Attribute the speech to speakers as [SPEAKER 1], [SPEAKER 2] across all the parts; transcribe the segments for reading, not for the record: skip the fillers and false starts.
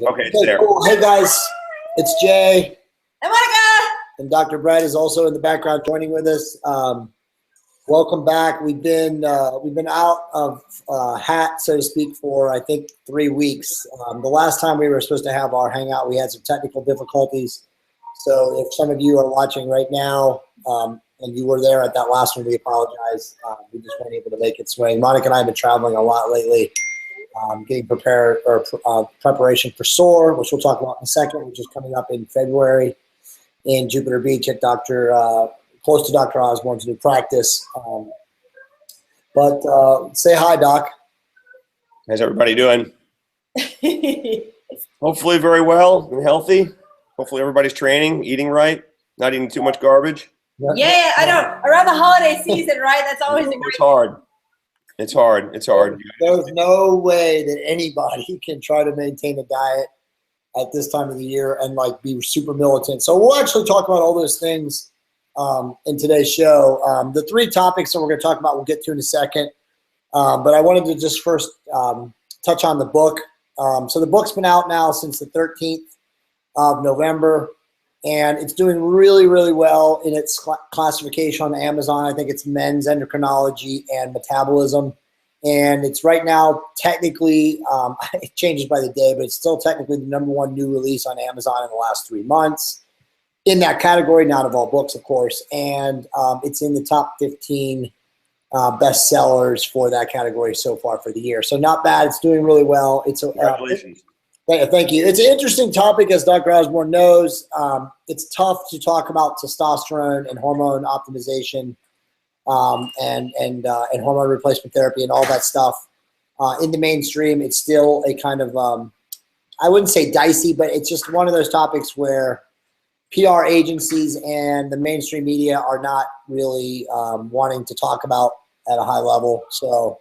[SPEAKER 1] Okay, it's there.
[SPEAKER 2] Cool. Hey guys, it's Jay.
[SPEAKER 3] And Monica!
[SPEAKER 2] And Dr. Brett is also in the background joining with us. Welcome back. We've been out of hat, so to speak, for I think 3 weeks. The last time we were supposed to have our hangout, we had some technical difficulties. So if some of you are watching right now and you were there at that last one, we apologize. We just weren't able to make it swing. Monica and I have been traveling a lot lately. Getting prepared or preparation for SOAR, which we'll talk about in a second, which is coming up in February in Jupiter Beach at close to Dr. Osborne's new practice. But say hi, Doc.
[SPEAKER 1] How's everybody doing? Hopefully very well and healthy. Hopefully everybody's training, eating right, not eating too much garbage.
[SPEAKER 3] Yeah, I don't. Around the holiday season, right? That's always a great.
[SPEAKER 1] It's hard. It's hard. It's hard.
[SPEAKER 2] There's no way that anybody can try to maintain a diet at this time of the year and like be super militant. So we'll actually talk about all those things in today's show. The 3 topics that we're going to talk about, we'll get to in a second. But I wanted to just first touch on the book. So the book's been out now since the 13th of November, and it's doing really, really well in its classification on Amazon. I think it's men's endocrinology and metabolism. And it's right now technically, it changes by the day, but it's still technically the #1 new release on Amazon in the last 3 months in that category, not of all books, of course. And it's in the top 15 bestsellers for that category so far for the year. So not bad. It's doing really well.
[SPEAKER 1] Congratulations.
[SPEAKER 2] Thank you. It's an interesting topic, as Dr. Osborne knows. It's tough to talk about testosterone and hormone optimization and hormone replacement therapy and all that stuff in the mainstream. It's still a kind of, I wouldn't say dicey, but it's just one of those topics where PR agencies and the mainstream media are not really wanting to talk about at a high level. So,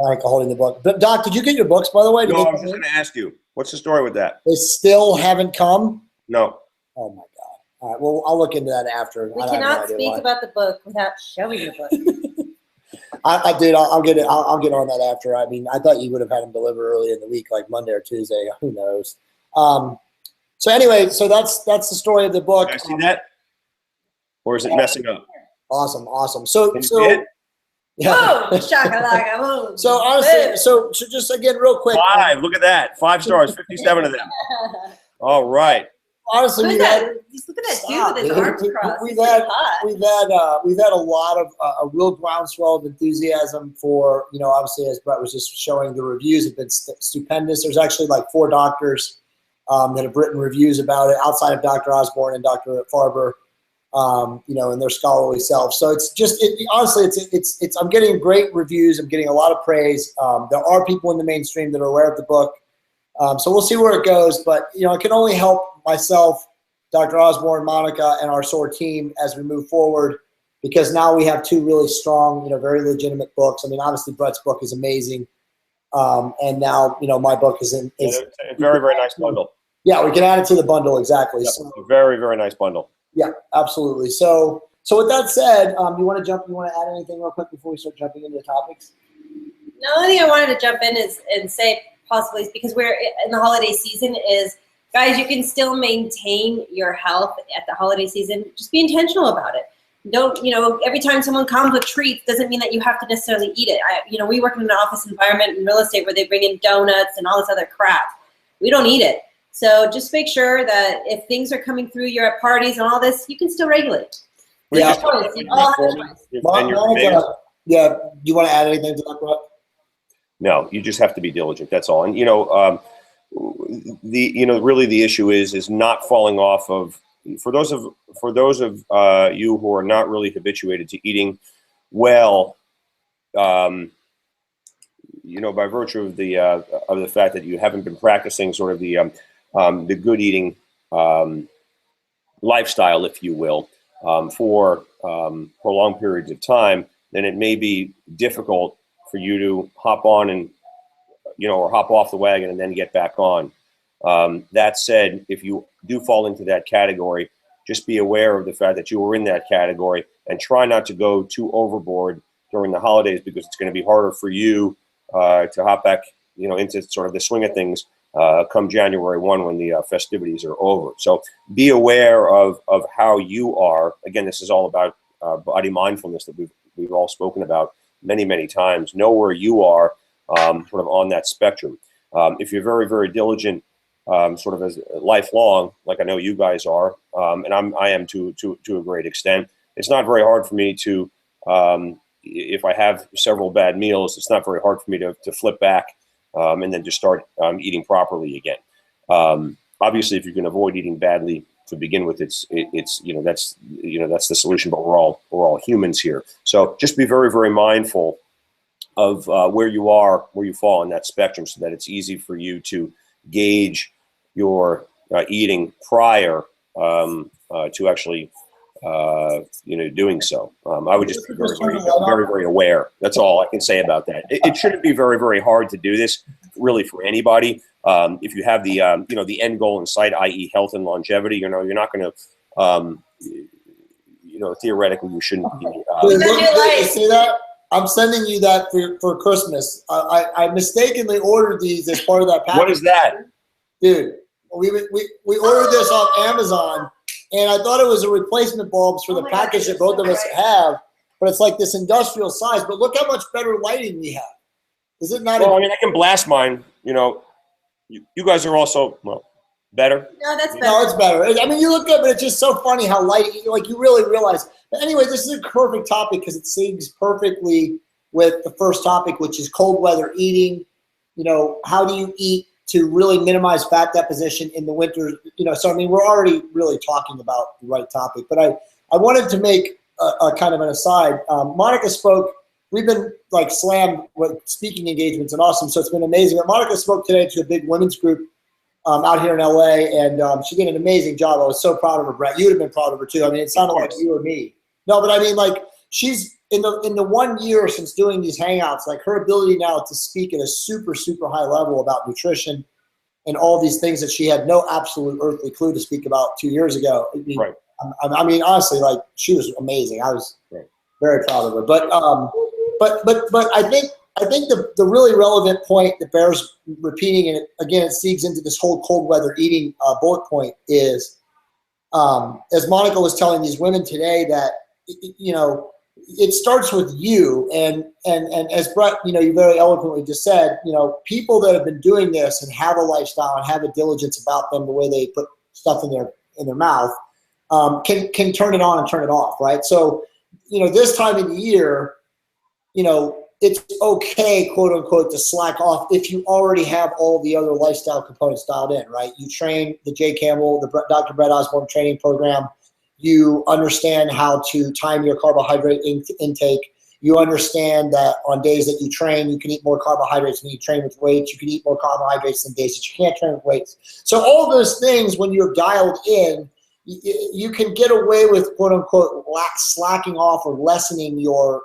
[SPEAKER 2] Monica holding the book. But Doc, did you get your books, by the way?
[SPEAKER 1] No, I was just going to ask you. What's the story with that?
[SPEAKER 2] They still haven't come?
[SPEAKER 1] No.
[SPEAKER 2] Oh, my God. All right, well, I'll look into that after.
[SPEAKER 3] We cannot speak about the book without showing the book.
[SPEAKER 2] I'll get it. I'll get on that after. I mean, I thought you would have had them delivered early in the week, like Monday or Tuesday. Who knows? So anyway, so that's the story of the book.
[SPEAKER 1] Can I see that? Or is it messing up?
[SPEAKER 2] Awesome. So
[SPEAKER 3] yeah. Boom, shakalaka, boom.
[SPEAKER 2] So honestly, so just again, real quick.
[SPEAKER 1] 5. Look at that. 5 stars. 57 of them. All right.
[SPEAKER 2] Honestly,
[SPEAKER 3] just look at that dude with his arms crossed.
[SPEAKER 2] We've had a lot of a real groundswell of enthusiasm for, obviously, as Brett was just showing, the reviews have been stupendous. There's actually like 4 doctors that have written reviews about it outside of Dr. Osborne and Dr. Farber, in their scholarly self. So it's just, honestly, it's I'm getting great reviews. I'm getting a lot of praise. There are people in the mainstream that are aware of the book. So we'll see where it goes, but it can only help myself, Dr. Osborne, Monica, and our SOAR team as we move forward, because now we have 2 really strong, very legitimate books. I mean, obviously Brett's book is amazing, and now my book is a
[SPEAKER 1] very, very nice bundle.
[SPEAKER 2] Yeah, we can add it to the bundle, exactly.
[SPEAKER 1] Yep, so, very, very nice bundle.
[SPEAKER 2] Yeah, absolutely. So with that said, you want to add anything real quick before we start jumping into the topics?
[SPEAKER 3] The only thing I wanted to jump in and say possibly is because we're in the holiday season is, guys, you can still maintain your health at the holiday season. Just be intentional about it. Don't, every time someone comes with treats doesn't mean that you have to necessarily eat it. We work in an office environment in real estate where they bring in donuts and all this other crap. We don't eat it. So just make sure that if things are coming through, you're at parties and all this, you can still regulate.
[SPEAKER 2] Yeah. Yeah. Do you want to add anything to that, Brett?
[SPEAKER 1] No, you just have to be diligent. That's all. And really the issue is not falling off of, for those of you who are not really habituated to eating well, by virtue of the fact that you haven't been practicing sort of the good eating lifestyle, if you will, for prolonged periods of time, then it may be difficult for you to hop on and or hop off the wagon and then get back on. That said, if you do fall into that category, just be aware of the fact that you were in that category and try not to go too overboard during the holidays, because it's going to be harder for you to hop back, into sort of the swing of things come January 1 when the festivities are over. So be aware of how you are. Again, this is all about body mindfulness that we've all spoken about many, many times. Know where you are sort of on that spectrum. If you're very, very diligent, sort of as lifelong, like I know you guys are, and I am to a great extent, it's not very hard for me to, if I have several bad meals, it's not very hard for me to flip back and then just start eating properly again. Obviously, if you can avoid eating badly to begin with, it's that's the solution. But we're all humans here, so just be very, very mindful of where you are, where you fall on that spectrum, so that it's easy for you to gauge your eating prior to actually doing so. I would just be very, very, very aware. That's all I can say about that. It shouldn't be very, very hard to do this, really, for anybody. If you have the the end goal in sight, i.e., health and longevity, you're not going to, theoretically, you shouldn't be.
[SPEAKER 2] You see that? I'm sending you that for Christmas. I mistakenly ordered these as part of that package.
[SPEAKER 1] What is that?
[SPEAKER 2] Dude, we ordered this off Amazon, and I thought it was a replacement bulbs for the package that both of us have, but it's like this industrial size. But look how much better lighting we have. Is it not?
[SPEAKER 1] Well, I can blast mine. You guys are also, better.
[SPEAKER 3] No, that's better.
[SPEAKER 2] No, it's better. I mean, you look good, but it's just so funny how light, you really realize. But anyway, this is a perfect topic because it syncs perfectly with the first topic, which is cold weather eating. How do you eat to really minimize fat deposition in the winter? So I mean, we're already really talking about the right topic, but I wanted to make a kind of an aside. Monica spoke. We've been slammed with speaking engagements and awesome, so it's been amazing. But Monica spoke today to a big women's group out here in LA, and she did an amazing job. I was so proud of her, Brett. You would have been proud of her too. I mean, it sounded like you or me. No, but I mean, she's in the 1 year since doing these hangouts, her ability now to speak at a super, super high level about nutrition and all these things that she had no absolute earthly clue to speak about 2 years ago.
[SPEAKER 1] Right.
[SPEAKER 2] I mean, honestly, she was amazing. I was very proud of her. But I think the really relevant point that bears repeating, and again, it segues into this whole cold weather eating bullet point is, as Monica was telling these women today, that it starts with you, and as Brett, you very eloquently just said, people that have been doing this and have a lifestyle and have a diligence about them, the way they put stuff in their mouth, can turn it on and turn it off, right? So, this time of the year, it's okay, quote unquote, to slack off if you already have all the other lifestyle components dialed in, right? You train the Jay Campbell, the Dr. Brett Osborne training program. You understand how to time your carbohydrate intake. You understand that on days that you train, you can eat more carbohydrates than you train with weights. You can eat more carbohydrates than days that you can't train with weights. So all those things, when you're dialed in, you can get away with, quote unquote, slacking off or lessening your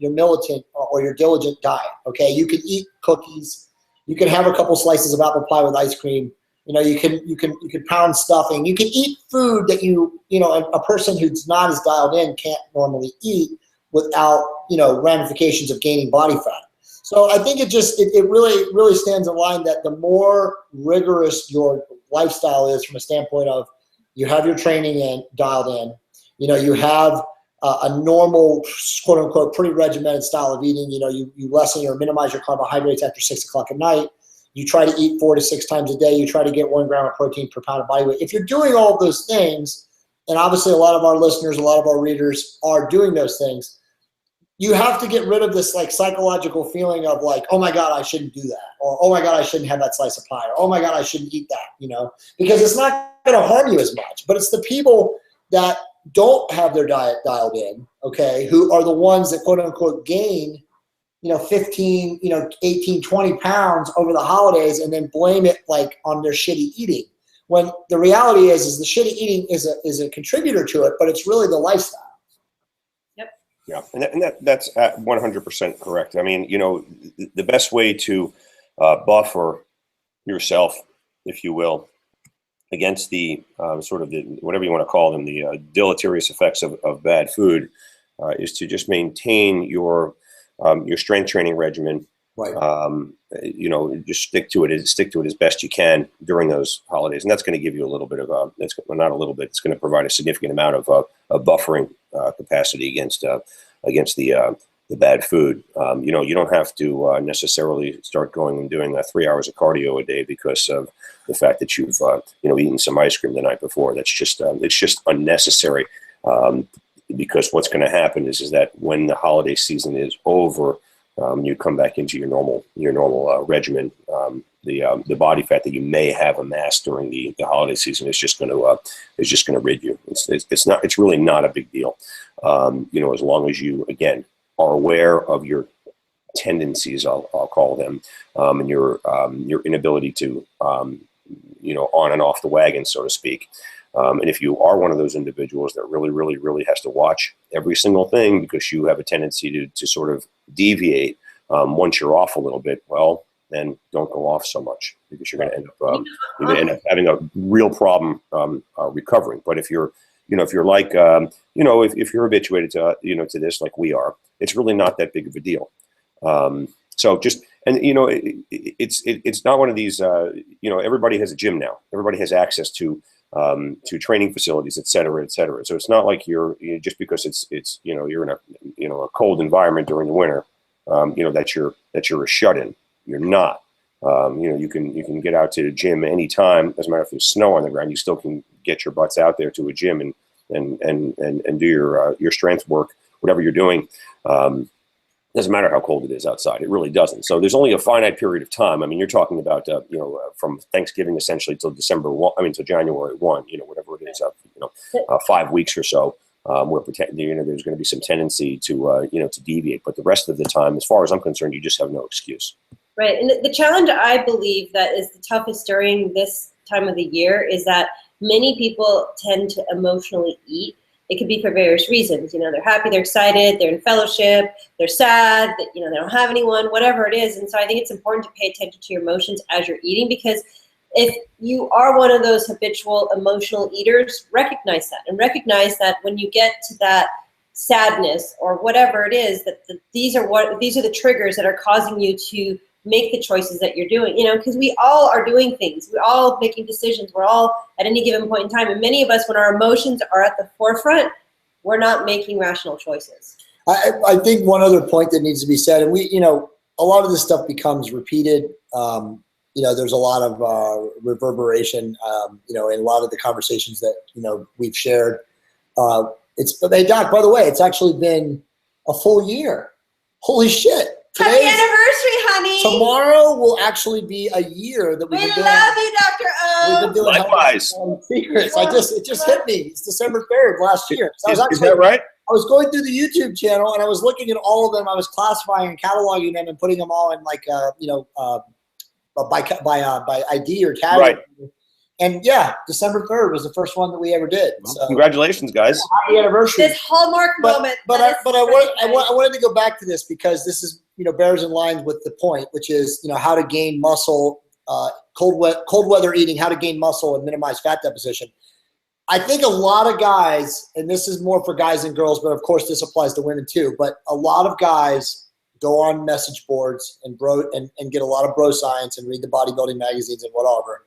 [SPEAKER 2] militant or your diligent diet. Okay, you can eat cookies. You can have a couple slices of apple pie with ice cream. You can pound stuffing. You can eat food that a person who's not as dialed in can't normally eat without ramifications of gaining body fat. So I think it really stands in line that the more rigorous your lifestyle is from a standpoint of, you have your training dialed in, you have a normal, quote unquote, pretty regimented style of eating. You lessen or minimize your carbohydrates after 6 o'clock at night. You try to eat 4 to 6 times a day. You try to get 1 gram of protein per pound of body weight. If you're doing all of those things, and obviously a lot of our listeners, a lot of our readers are doing those things, you have to get rid of this psychological feeling of oh my God, I shouldn't do that. Or, oh my God, I shouldn't have that slice of pie. Or, oh my God, I shouldn't eat that, because it's not going to harm you as much. But it's the people that don't have their diet dialed in, okay, who are the ones that, quote unquote, gain 15, 18, 20 pounds over the holidays and then blame it on their shitty eating. When the reality is the shitty eating is a contributor to it, but it's really the lifestyle.
[SPEAKER 3] Yep.
[SPEAKER 1] Yeah, and that's 100% correct. I mean, the best way to buffer yourself, if you will, against the sort of the, whatever you want to call them, the deleterious effects of bad food, is to just maintain your strength training regimen,
[SPEAKER 2] right.
[SPEAKER 1] you know, just stick to it as best you can during those holidays, and that's going to give you a little bit of not a little bit. It's going to provide a significant amount of buffering capacity against the bad food. You know, you don't have to necessarily start going and doing 3 hours of cardio a day because of the fact that you've you know, eaten some ice cream the night before. That's just it's just unnecessary. Because what's going to happen is that when the holiday season is over, you come back into your normal regimen. The body fat that you may have amassed during the holiday season is just going to rid you. It's really not a big deal. You know, as long as you, again, are aware of your tendencies, I'll call them, and your inability to you know, on and off the wagon, so to speak. And if you are one of those individuals that really has to watch every single thing because you have a tendency to sort of deviate once you're off a little bit, well, then don't go off so much because you're going to end up having a real problem recovering. But if you're, you know, if you're like, you know, if you're habituated to, you know, to this like we are, it's really not that big of a deal. So just, and you know, it's not one of these, you know, everybody has a gym now. Everybody has access to training facilities, et cetera, et cetera. So it's not like you're just because it's you know, you're in a, you know, a cold environment during the winter, you know, that you're a shut-in. You're not. You know, you can get out to the gym anytime. Doesn't matter if there's snow on the ground. You still can get your butts out there to a gym and do your strength work, whatever you're doing. Doesn't matter how cold it is outside. It really doesn't. So there's only a finite period of time. I mean, you're talking about, you know, from Thanksgiving essentially till December 1, I mean, till January 1, you know, whatever it is, you know, 5 weeks or so, where you know, there's going to be some tendency to, you know, to deviate. But the rest of the time, as far as I'm concerned, you just have no excuse.
[SPEAKER 3] Right. And the challenge I believe that is the toughest during this time of the year is that many people tend to emotionally eat. It could be for various reasons. You know, they're happy, they're excited, they're in fellowship, they're sad, that, you know, they don't have anyone, whatever it is. And so I think it's important to pay attention to your emotions as you're eating, because if you are one of those habitual emotional eaters, recognize that, and recognize that when you get to that sadness or whatever it is, that these are the triggers that are causing you to make the choices that you're doing, you know, because we all are doing things. We're all making decisions. We're all at any given point in time. And many of us, when our emotions are at the forefront, we're not making rational choices.
[SPEAKER 2] I think one other point that needs to be said, and we, you know, a lot of this stuff becomes repeated. You know, there's a lot of reverberation, you know, in a lot of the conversations that, you know, we've shared. Doc, by the way, it's actually been a full year. Holy shit.
[SPEAKER 3] Happy anniversary, honey.
[SPEAKER 2] Tomorrow will actually be a year that we've been doing. We love
[SPEAKER 3] you, Dr. O.
[SPEAKER 2] We've been doing
[SPEAKER 1] Likewise.
[SPEAKER 2] Secrets. It just hit me. It's December 3rd last year. So
[SPEAKER 1] is that right?
[SPEAKER 2] I was going through the YouTube channel and I was looking at all of them. I was classifying and cataloging them and putting them all in like, you know, by ID or category. Right. And yeah, December 3rd was the first one that we ever did.
[SPEAKER 1] Well, so, congratulations, guys!
[SPEAKER 2] Happy anniversary!
[SPEAKER 3] This hallmark moment.
[SPEAKER 2] I wanted to go back to this because this is, you know, bears in line with the point, which is, you know, how to gain muscle, cold weather eating, how to gain muscle and minimize fat deposition. I think a lot of guys, and this is more for guys and girls, but of course this applies to women too. But a lot of guys go on message boards and get a lot of bro science and read the bodybuilding magazines and whatever.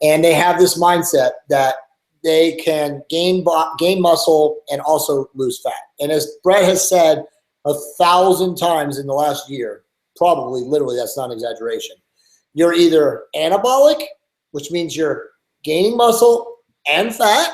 [SPEAKER 2] And they have this mindset that they can gain muscle and also lose fat. And as Brett has said 1,000 times in the last year, probably literally, that's not an exaggeration, you're either anabolic, which means you're gaining muscle and fat,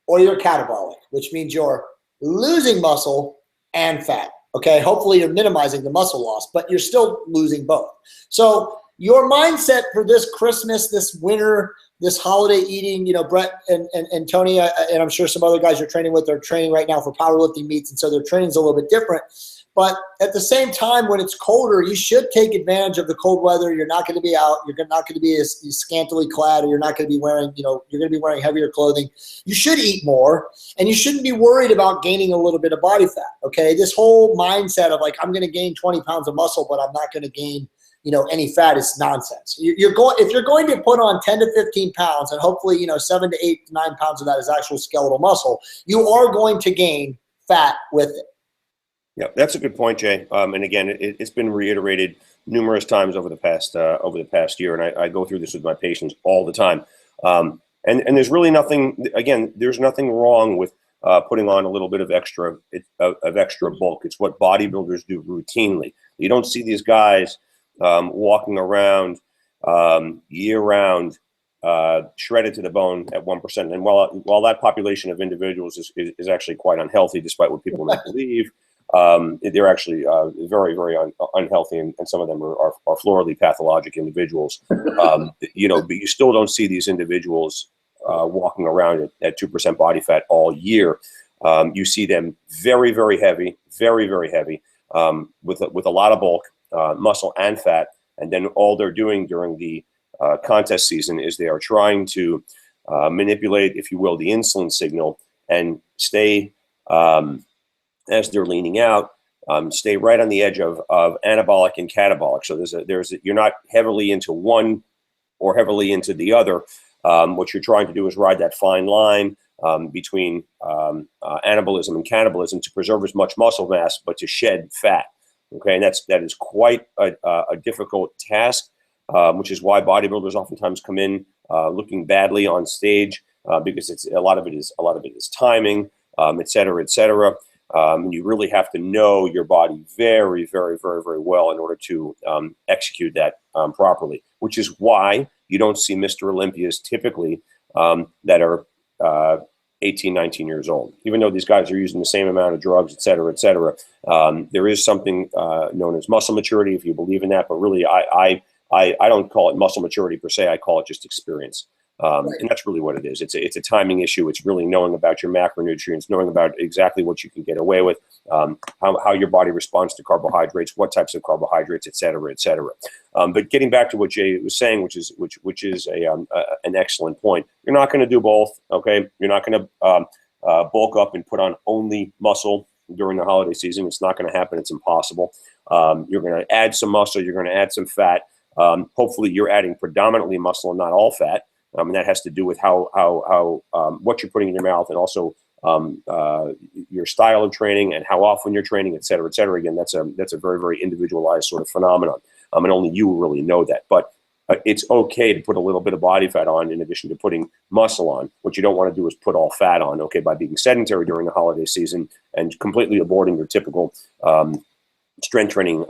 [SPEAKER 2] or you're catabolic, which means you're losing muscle and fat. Okay, hopefully you're minimizing the muscle loss, but you're still losing both. So your mindset for this Christmas, this winter, this holiday eating, you know, Brett and Tony, and I'm sure some other guys you're training with are training right now for powerlifting meets, and so their training's a little bit different. But at the same time, when it's colder, you should take advantage of the cold weather. You're not going to be out. You're not going to be as scantily clad, or you're not going to be wearing, you know, you're going to be wearing heavier clothing. You should eat more, and you shouldn't be worried about gaining a little bit of body fat, okay? This whole mindset of like, I'm going to gain 20 pounds of muscle, but I'm not going to gain, you know, any fat is nonsense. If you're going to put on 10 to 15 pounds, and hopefully, you know, 7 to 8 to 9 pounds of that is actual skeletal muscle, you are going to gain fat with it.
[SPEAKER 1] Yeah, that's a good point, Jay. And again, it's been reiterated numerous times over the past year, and I go through this with my patients all the time. And there's really nothing. Again, there's nothing wrong with putting on a little bit of extra bulk. It's what bodybuilders do routinely. You don't see these guys walking around year round, shredded to the bone at 1%. And while that population of individuals is actually quite unhealthy, despite what people may believe, they're actually very, very unhealthy, and some of them are floridly pathologic individuals. But you still don't see these individuals walking around at 2% body fat all year. You see them very, very heavy, very, very heavy, with a lot of bulk, muscle and fat, and then all they're doing during the contest season is they are trying to manipulate, if you will, the insulin signal and stay, as they're leaning out, stay right on the edge of anabolic and catabolic. So you're not heavily into one or heavily into the other. What you're trying to do is ride that fine line between anabolism and catabolism to preserve as much muscle mass, but to shed fat. Okay, and that is quite a difficult task, which is why bodybuilders oftentimes come in looking badly on stage, because a lot of it is timing, et cetera, et cetera. You really have to know your body very, very, very, very well in order to execute that properly, which is why you don't see Mr. Olympias typically that are 18, 19 years old. Even though these guys are using the same amount of drugs, et cetera, et cetera, there is something known as muscle maturity, if you believe in that. But really, I don't call it muscle maturity per se. I call it just experience. And that's really what it is. It's a timing issue. It's really knowing about your macronutrients, knowing about exactly what you can get away with, how your body responds to carbohydrates, what types of carbohydrates, et cetera, et cetera. But getting back to what Jay was saying, which is an excellent point. You're not going to do both. Okay, you're not going to bulk up and put on only muscle during the holiday season. It's not going to happen. It's impossible. You're going to add some muscle. You're going to add some fat. Hopefully, you're adding predominantly muscle and not all fat. And that has to do with how what you're putting in your mouth, and also your style of training and how often you're training, et cetera, et cetera. Again, that's a very, very individualized sort of phenomenon, and only you really know that. But it's okay to put a little bit of body fat on in addition to putting muscle on. What you don't want to do is put all fat on, okay, by being sedentary during the holiday season and completely aborting your typical strength training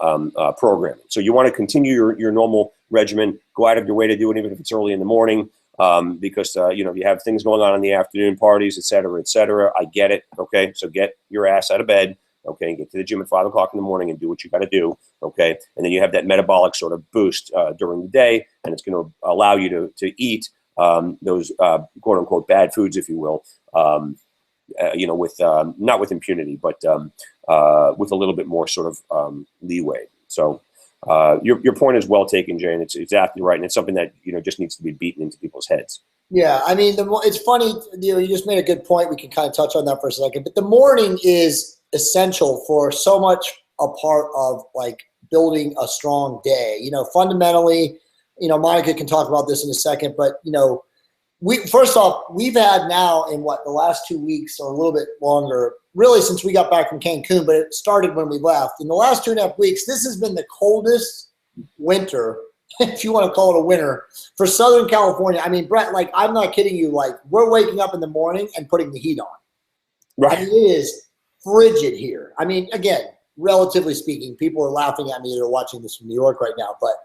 [SPEAKER 1] programming. So you want to continue your normal regimen, go out of your way to do it, even if it's early in the morning. Because you have things going on in the afternoon, parties, et cetera, et cetera. I get it. Okay, so get your ass out of bed. Okay, and get to the gym at 5 o'clock in the morning and do what you got to do. Okay, and then you have that metabolic sort of boost during the day, and it's going to allow you to eat those quote unquote bad foods, if you will. With not with impunity, but with a little bit more sort of leeway. So. Your point is well taken, Jay, and it's exactly right, and it's something that just needs to be beaten into people's heads.
[SPEAKER 2] Yeah, I mean, it's funny. You just made a good point. We can kind of touch on that for a second, but the morning is essential for so much a part of like building a strong day. Fundamentally, Monica can talk about this in a second, but first off, we've had now in the last 2 weeks or a little bit longer, really since we got back from Cancun, but it started when we left. In the last 2.5 weeks, this has been the coldest winter, if you want to call it a winter, for Southern California. I mean, Brett, like, I'm not kidding you. Like, we're waking up in the morning and putting the heat on. Right. I mean, it is frigid here. I mean, again, relatively speaking, people are laughing at me that are watching this from New York right now, but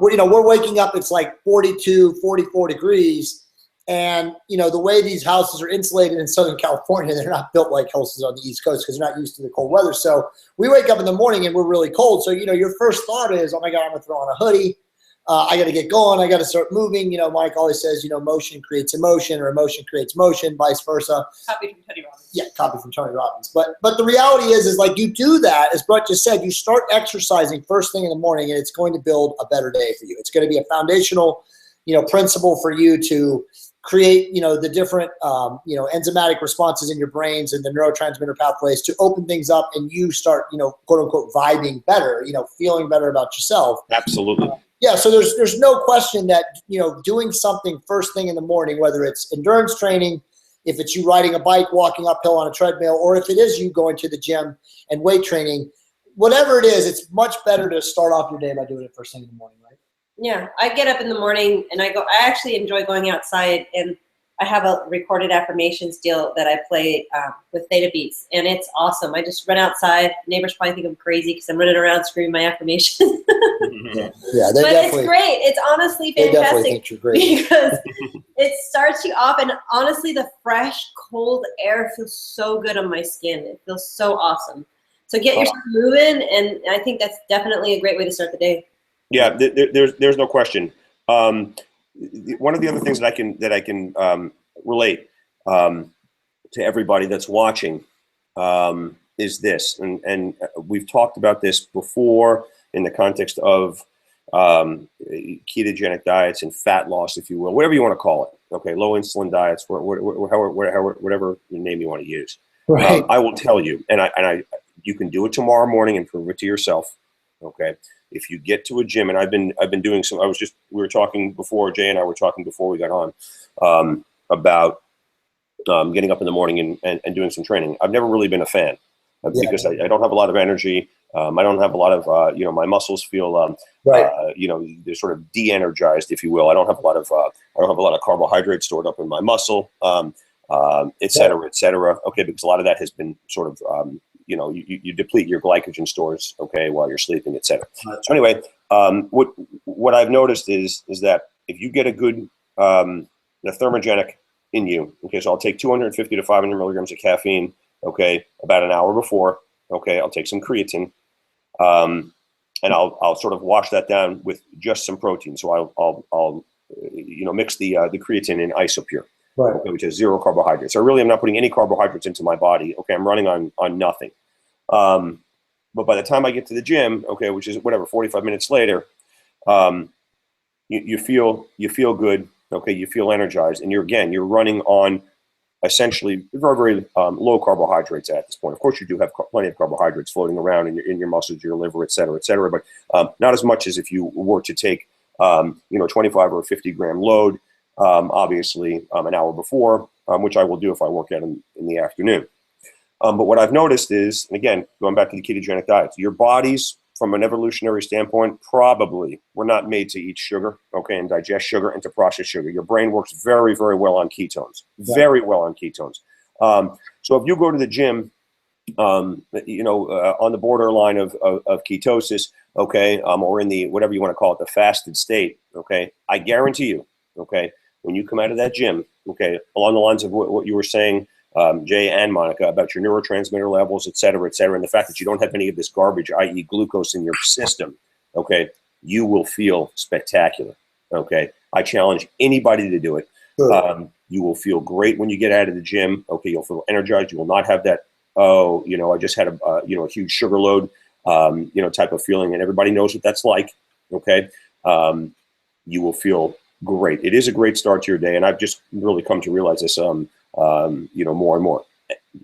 [SPEAKER 2] we're waking up, it's like 42, 44 degrees. And, the way these houses are insulated in Southern California, they're not built like houses on the East Coast because they're not used to the cold weather. So we wake up in the morning and we're really cold. So, your first thought is, oh my God, I'm going to throw on a hoodie. I got to get going. I got to start moving. Mike always says, motion creates emotion, or emotion creates motion, vice versa.
[SPEAKER 3] Copy from Tony Robbins. Yeah,
[SPEAKER 2] copy from Tony Robbins. But the reality is like you do that, as Brett just said, you start exercising first thing in the morning, and it's going to build a better day for you. It's going to be a foundational, principle for you to create, the different, enzymatic responses in your brains and the neurotransmitter pathways to open things up, and you start, quote unquote, vibing better, feeling better about yourself.
[SPEAKER 1] Absolutely.
[SPEAKER 2] Yeah. So there's no question that, doing something first thing in the morning, whether it's endurance training, if it's you riding a bike, walking uphill on a treadmill, or if it is you going to the gym and weight training, whatever it is, it's much better to start off your day by doing it first thing in the morning, right?
[SPEAKER 3] Yeah, I get up in the morning and I actually enjoy going outside, and I have a recorded affirmations deal that I play with Theta Beats, and it's awesome. I just run outside. Neighbors probably think I'm crazy because I'm running around screaming my affirmations.
[SPEAKER 2] Yeah,
[SPEAKER 3] but it's great. It's honestly fantastic.
[SPEAKER 2] They definitely think you're great.
[SPEAKER 3] Because it starts you off, and honestly, the fresh, cold air feels so good on my skin. It feels so awesome. So get yourself moving, and I think that's definitely a great way to start the day.
[SPEAKER 1] Yeah, there's no question. One of the other things that I can relate to everybody that's watching is this, and we've talked about this before in the context of ketogenic diets and fat loss, if you will, whatever you want to call it. Okay, low insulin diets, whatever name you want to use.
[SPEAKER 2] Right.
[SPEAKER 1] I will tell you, and you can do it tomorrow morning and prove it to yourself. Okay, if you get to a gym, and I've been doing some. We were talking before, Jay and I were talking before we got on about getting up in the morning and doing some training. I've never really been a fan because I don't have a lot of energy. I don't have a lot of my muscles feel they're sort of de-energized, if you will. I don't have a lot of carbohydrates stored up in my muscle, et cetera, et cetera. Okay, because a lot of that has been sort of you deplete your glycogen stores, okay, while you're sleeping, et cetera. So anyway, what I've noticed is that if you get a good thermogenic in you, okay, so I'll take 250 to 500 milligrams of caffeine, okay, about an hour before, okay, I'll take some creatine, and I'll sort of wash that down with just some protein. So I'll mix the creatine in Isopure. Right. Okay, which is 0 carbohydrates. So I really am not putting any carbohydrates into my body. Okay, I'm running on nothing. But by the time I get to the gym, okay, which is 45 minutes later, you feel good. Okay, you feel energized, and you're running on essentially very, very low carbohydrates at this point. Of course, you do have plenty of carbohydrates floating around in your muscles, your liver, et cetera, but not as much as if you were to take 25 or 50 gram load. Obviously, an hour before, which I will do if I work out in the afternoon. But what I've noticed is, and again, going back to the ketogenic diets, your bodies, from an evolutionary standpoint, probably were not made to eat sugar, okay, and digest sugar and to process sugar. Your brain works very, very well on ketones, very well on ketones. So if you go to the gym, on the borderline of ketosis, okay, or in the, whatever you want to call it, the fasted state, okay, I guarantee you, okay, when you come out of that gym, okay, along the lines of what you were saying, Jay and Monica, about your neurotransmitter levels, et cetera, and the fact that you don't have any of this garbage, i.e. glucose in your system, okay, you will feel spectacular, okay? I challenge anybody to do it. Sure. You will feel great when you get out of the gym, okay? You'll feel energized. You will not have that, I just had a huge sugar load, type of feeling, and everybody knows what that's like, okay? You will feel great. It is a great start to your day, and I've just really come to realize this, more and more.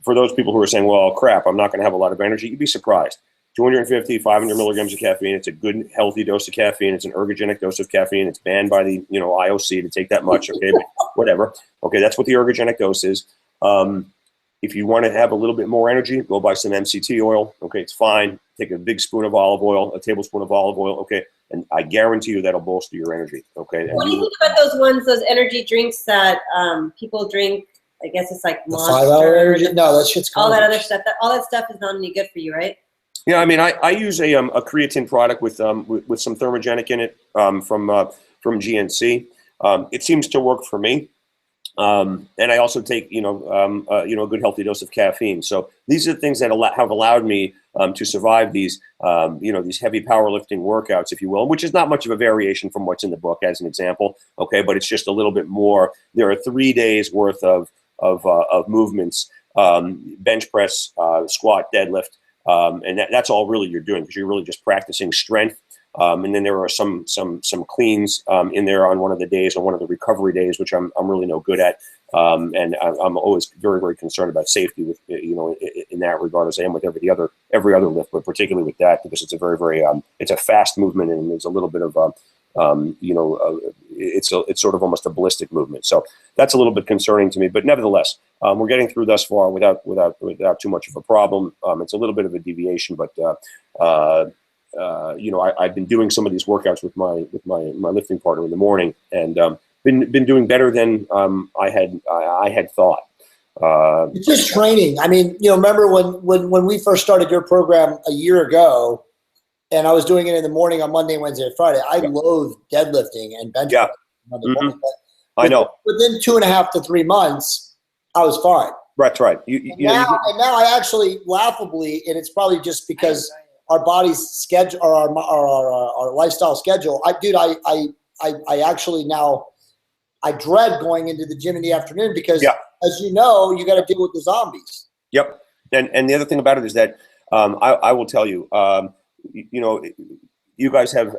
[SPEAKER 1] For those people who are saying, well, crap, I'm not going to have a lot of energy, you'd be surprised. 250, 500 milligrams of caffeine. It's a good, healthy dose of caffeine. It's an ergogenic dose of caffeine. It's banned by the, IOC to take that much, okay, but whatever. Okay, that's what the ergogenic dose is. If you want to have a little bit more energy, go buy some MCT oil. Okay, it's fine. Take a big spoon of olive oil, a tablespoon of olive oil, okay, and I guarantee you that'll bolster your energy, okay? And
[SPEAKER 3] what do you think about those energy drinks that people drink? I guess it's like Monster.
[SPEAKER 2] 5 hour energy? No, that shit's
[SPEAKER 3] all that other stuff. All that stuff is not any good for you, right?
[SPEAKER 1] Yeah, I mean, I use a creatine product with some thermogenic in it from GNC. It seems to work for me, and I also take a good healthy dose of caffeine. So these are the things that have allowed me to survive these these heavy powerlifting workouts, if you will, which is not much of a variation from what's in the book, as an example. Okay, but it's just a little bit more. There are 3 days worth of movements: bench press, squat, deadlift. And that's all really you're doing, because you're really just practicing strength. And then there are some cleans in there on one of the days, on one of the recovery days, which I'm really no good at. And I'm always very, very concerned about safety with in that regard, as I am with every other lift, but particularly with that, because it's a very, very it's a fast movement, and there's a little bit of it's sort of almost a ballistic movement. So that's a little bit concerning to me. But nevertheless, we're getting through thus far without too much of a problem. It's a little bit of a deviation, but I've been doing some of these workouts with my lifting partner in the morning, and been doing better than I had thought.
[SPEAKER 2] It's just training. I mean, remember when we first started your program a year ago, and I was doing it in the morning on Monday, Wednesday, and Friday. I loathed deadlifting and bench press Monday morning.
[SPEAKER 1] I know.
[SPEAKER 2] Within 2.5 to 3 months, I was fine.
[SPEAKER 1] That's right.
[SPEAKER 2] Now I actually laughably, and it's probably just because our body's schedule or our lifestyle schedule. I actually now I dread going into the gym in the afternoon because, as you know, you got to deal with the zombies.
[SPEAKER 1] Yep. And the other thing about it is that I will tell you, you guys have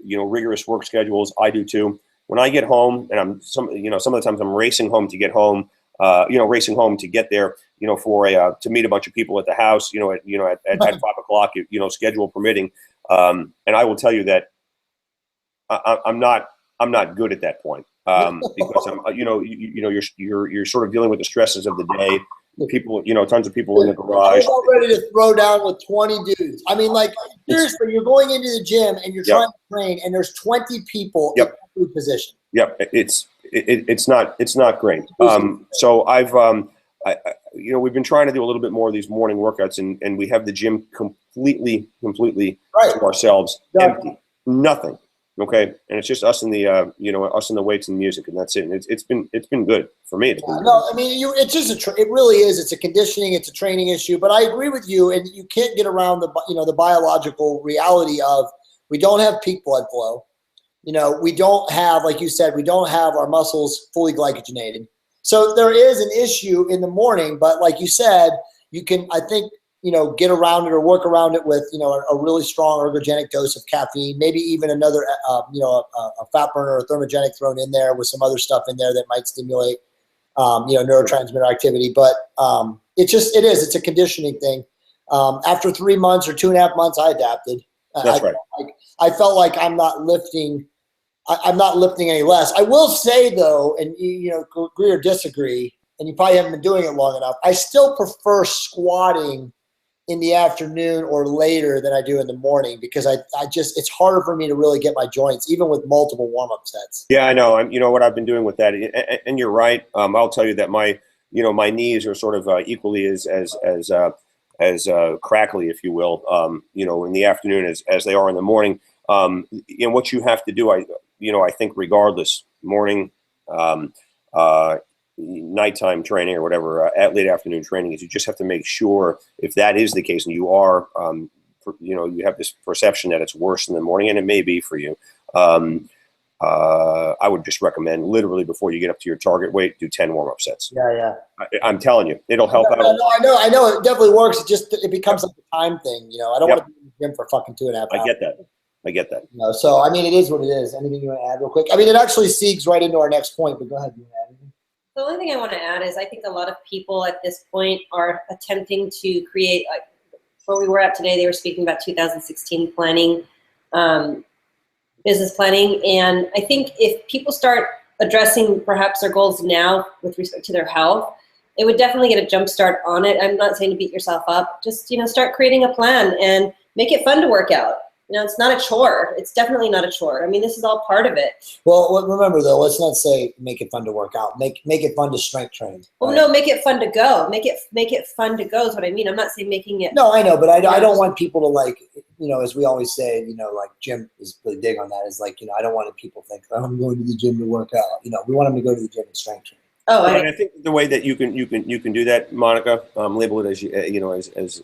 [SPEAKER 1] rigorous work schedules. I do too. When I get home, and some of the times I'm racing home to get home, racing home to get there, to meet a bunch of people at the house, at 5 o'clock, schedule permitting. And I will tell you that I'm not good at that point because you're sort of dealing with the stresses of the day. People, tons of people in the garage.
[SPEAKER 2] I'm ready to throw down with 20 dudes. I mean, like, seriously, you're going into the gym and you're trying to train, and there's 20 people in every position.
[SPEAKER 1] Yep, it's not great. So we've been trying to do a little bit more of these morning workouts, and we have the gym completely to ourselves, empty, nothing. Okay, and it's just us and the us and the weights and the music, and that's it. And it's been good for me.
[SPEAKER 2] I mean, it's just it really is. It's a conditioning, it's a training issue. But I agree with you, and you can't get around the biological reality of we don't have peak blood flow. We don't have, like you said, we don't have our muscles fully glycogenated. So there is an issue in the morning. But like you said, you can, I think, get around it or work around it with, a really strong ergogenic dose of caffeine, maybe even another, a fat burner or thermogenic thrown in there with some other stuff in there that might stimulate, neurotransmitter activity. But it's a conditioning thing. After 3 months or 2.5 months, I adapted.
[SPEAKER 1] That's right.
[SPEAKER 2] I felt like I'm not lifting any less. I will say though, and agree or disagree, and you probably haven't been doing it long enough, I still prefer squatting in the afternoon or later than I do in the morning because it's harder for me to really get my joints, even with multiple warm-up sets.
[SPEAKER 1] Yeah, I know. What I've been doing with that, and you're right. I'll tell you that my knees are sort of equally as crackly, if you will, in the afternoon as they are in the morning. What you have to do, I think regardless, morning, nighttime training or whatever, at late afternoon training, is you just have to make sure if that is the case and you are, you have this perception that it's worse in the morning, and it may be for you. I would just recommend literally before you get up to your target weight, do 10 warm-up sets.
[SPEAKER 2] Yeah.
[SPEAKER 1] I'm telling you, it'll help out.
[SPEAKER 2] I know. It definitely works. It becomes like a time thing. I don't want to be in the gym for fucking 2.5 hours.
[SPEAKER 1] I get that.
[SPEAKER 2] So, I mean, it is what it is. Anything you want to add real quick? I mean, it actually segues right into our next point, but go ahead. You add anything?
[SPEAKER 3] The only thing I want to add is I think a lot of people at this point are attempting to create, like where we were at today, they were speaking about 2016 planning, business planning. And I think if people start addressing perhaps their goals now with respect to their health, it would definitely get a jump start on it. I'm not saying to beat yourself up, just, start creating a plan and make it fun to work out. It's not a chore. It's definitely not a chore. I mean, this is all part of it.
[SPEAKER 2] Well, remember though, let's not say make it fun to work out. Make it fun to strength train. Right?
[SPEAKER 3] Well, no, make it fun to go. Make it fun to go is what I mean. I'm not saying making it.
[SPEAKER 2] No, I know, but I don't want people to like, as we always say, like Jim is really big on that. Is like, I don't want people to think, oh, I'm going to the gym to work out. We want them to go to the gym and strength train.
[SPEAKER 3] Oh,
[SPEAKER 1] and I think the way that you can do that, Monica, label it as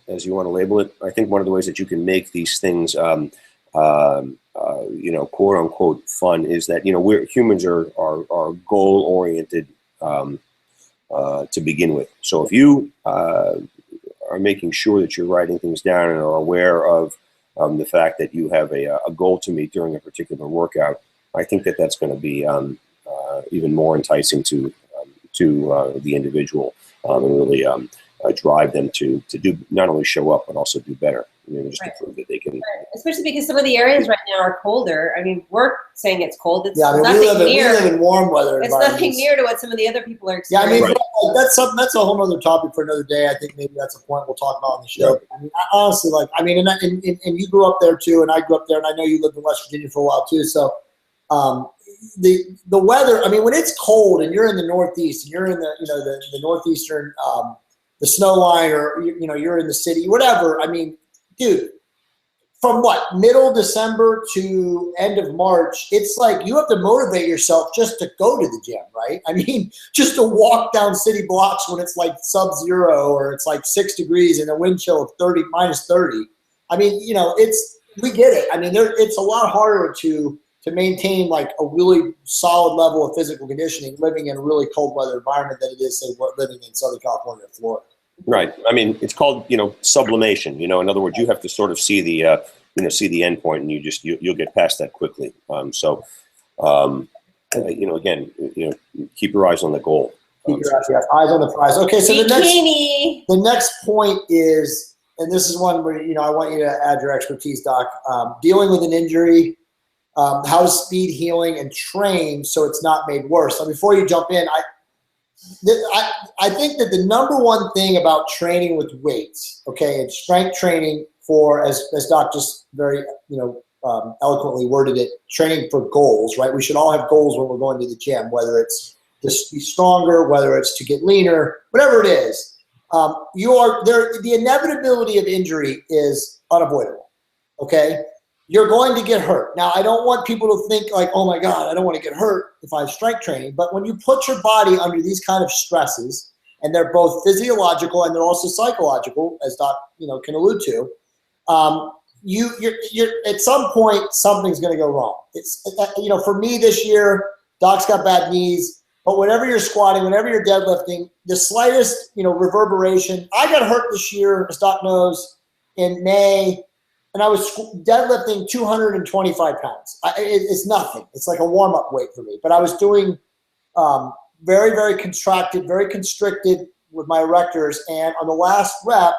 [SPEAKER 1] as you want to label it. I think one of the ways that you can make these things, quote unquote fun, is that we're humans are goal oriented to begin with. So if you are making sure that you're writing things down and are aware of the fact that you have a goal to meet during a particular workout, I think that's going to be even more enticing to the individual and really drive them to do not only show up but also do better. just to prove that they can.
[SPEAKER 3] Especially because some of the areas right now are colder. I mean, we're saying it's cold. It's
[SPEAKER 2] Yeah, I mean,
[SPEAKER 3] nothing
[SPEAKER 2] we live in warm weather.
[SPEAKER 3] It's nothing near to what some of the other people are
[SPEAKER 2] Yeah, I
[SPEAKER 3] experiencing.
[SPEAKER 2] mean, that's a whole other topic for another day. I think maybe that's a point we'll talk about on the show. I mean, honestly, and you grew up there too, and I grew up there, and I know you lived in West Virginia for a while too. So, the weather. I mean, when it's cold and you're in the Northeast and you're in the northeastern, the snow line, or you're in the city, whatever. I mean, dude, from middle December to end of March, it's like you have to motivate yourself just to go to the gym, right? I mean, just to walk down city blocks when it's like sub-zero or it's like 6 degrees and a wind chill of -30. I mean, we get it. I mean, it's a lot harder to maintain like a really solid level of physical conditioning living in a really cold weather environment than it is, say, living in Southern California or Florida.
[SPEAKER 1] Right. I mean, it's called, sublimation. In other words, you have to sort of see the, see the end point, and you'll get past that quickly. Again, keep your eyes on the goal.
[SPEAKER 2] Keep your eyes on the prize. Okay, so
[SPEAKER 3] Bikini.
[SPEAKER 2] the next point is, and this is one where I want you to add your expertise, Doc. Dealing with an injury, how to speed healing and train so it's not made worse. So before you jump in, I think that the number one thing about training with weights, okay, and strength training for, as Doc just very eloquently worded it, training for goals, right? We should all have goals when we're going to the gym, whether it's to be stronger, whether it's to get leaner, whatever it is. The inevitability of injury is unavoidable, okay? You're going to get hurt. Now, I don't want people to think like, oh my God, I don't want to get hurt if I have strength training. But when you put your body under these kind of stresses, and they're both physiological and they're also psychological, as Doc can allude to, you're at some point something's going to go wrong. It's for me this year, Doc's got bad knees. But whenever you're squatting, whenever you're deadlifting, the slightest reverberation. I got hurt this year, as Doc knows, in May. And I was deadlifting 225 pounds. It's nothing. It's like a warm-up weight for me. But I was doing very, very contracted, very constricted with my erectors. And on the last rep,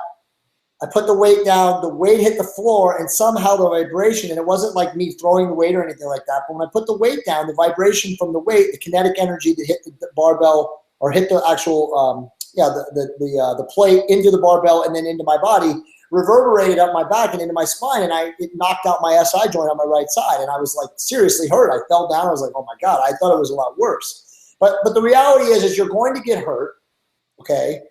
[SPEAKER 2] I put the weight down. The weight hit the floor, and somehow the vibration, and it wasn't like me throwing the weight or anything like that. But when I put the weight down, the vibration from the weight, the kinetic energy that hit the barbell or hit the actual, the plate into the barbell and then into my body, reverberated up my back and into my spine, and it knocked out my SI joint on my right side, and I was like seriously hurt. I fell down. I was like, oh my God, I thought it was a lot worse. But the reality is you're going to get hurt, okay?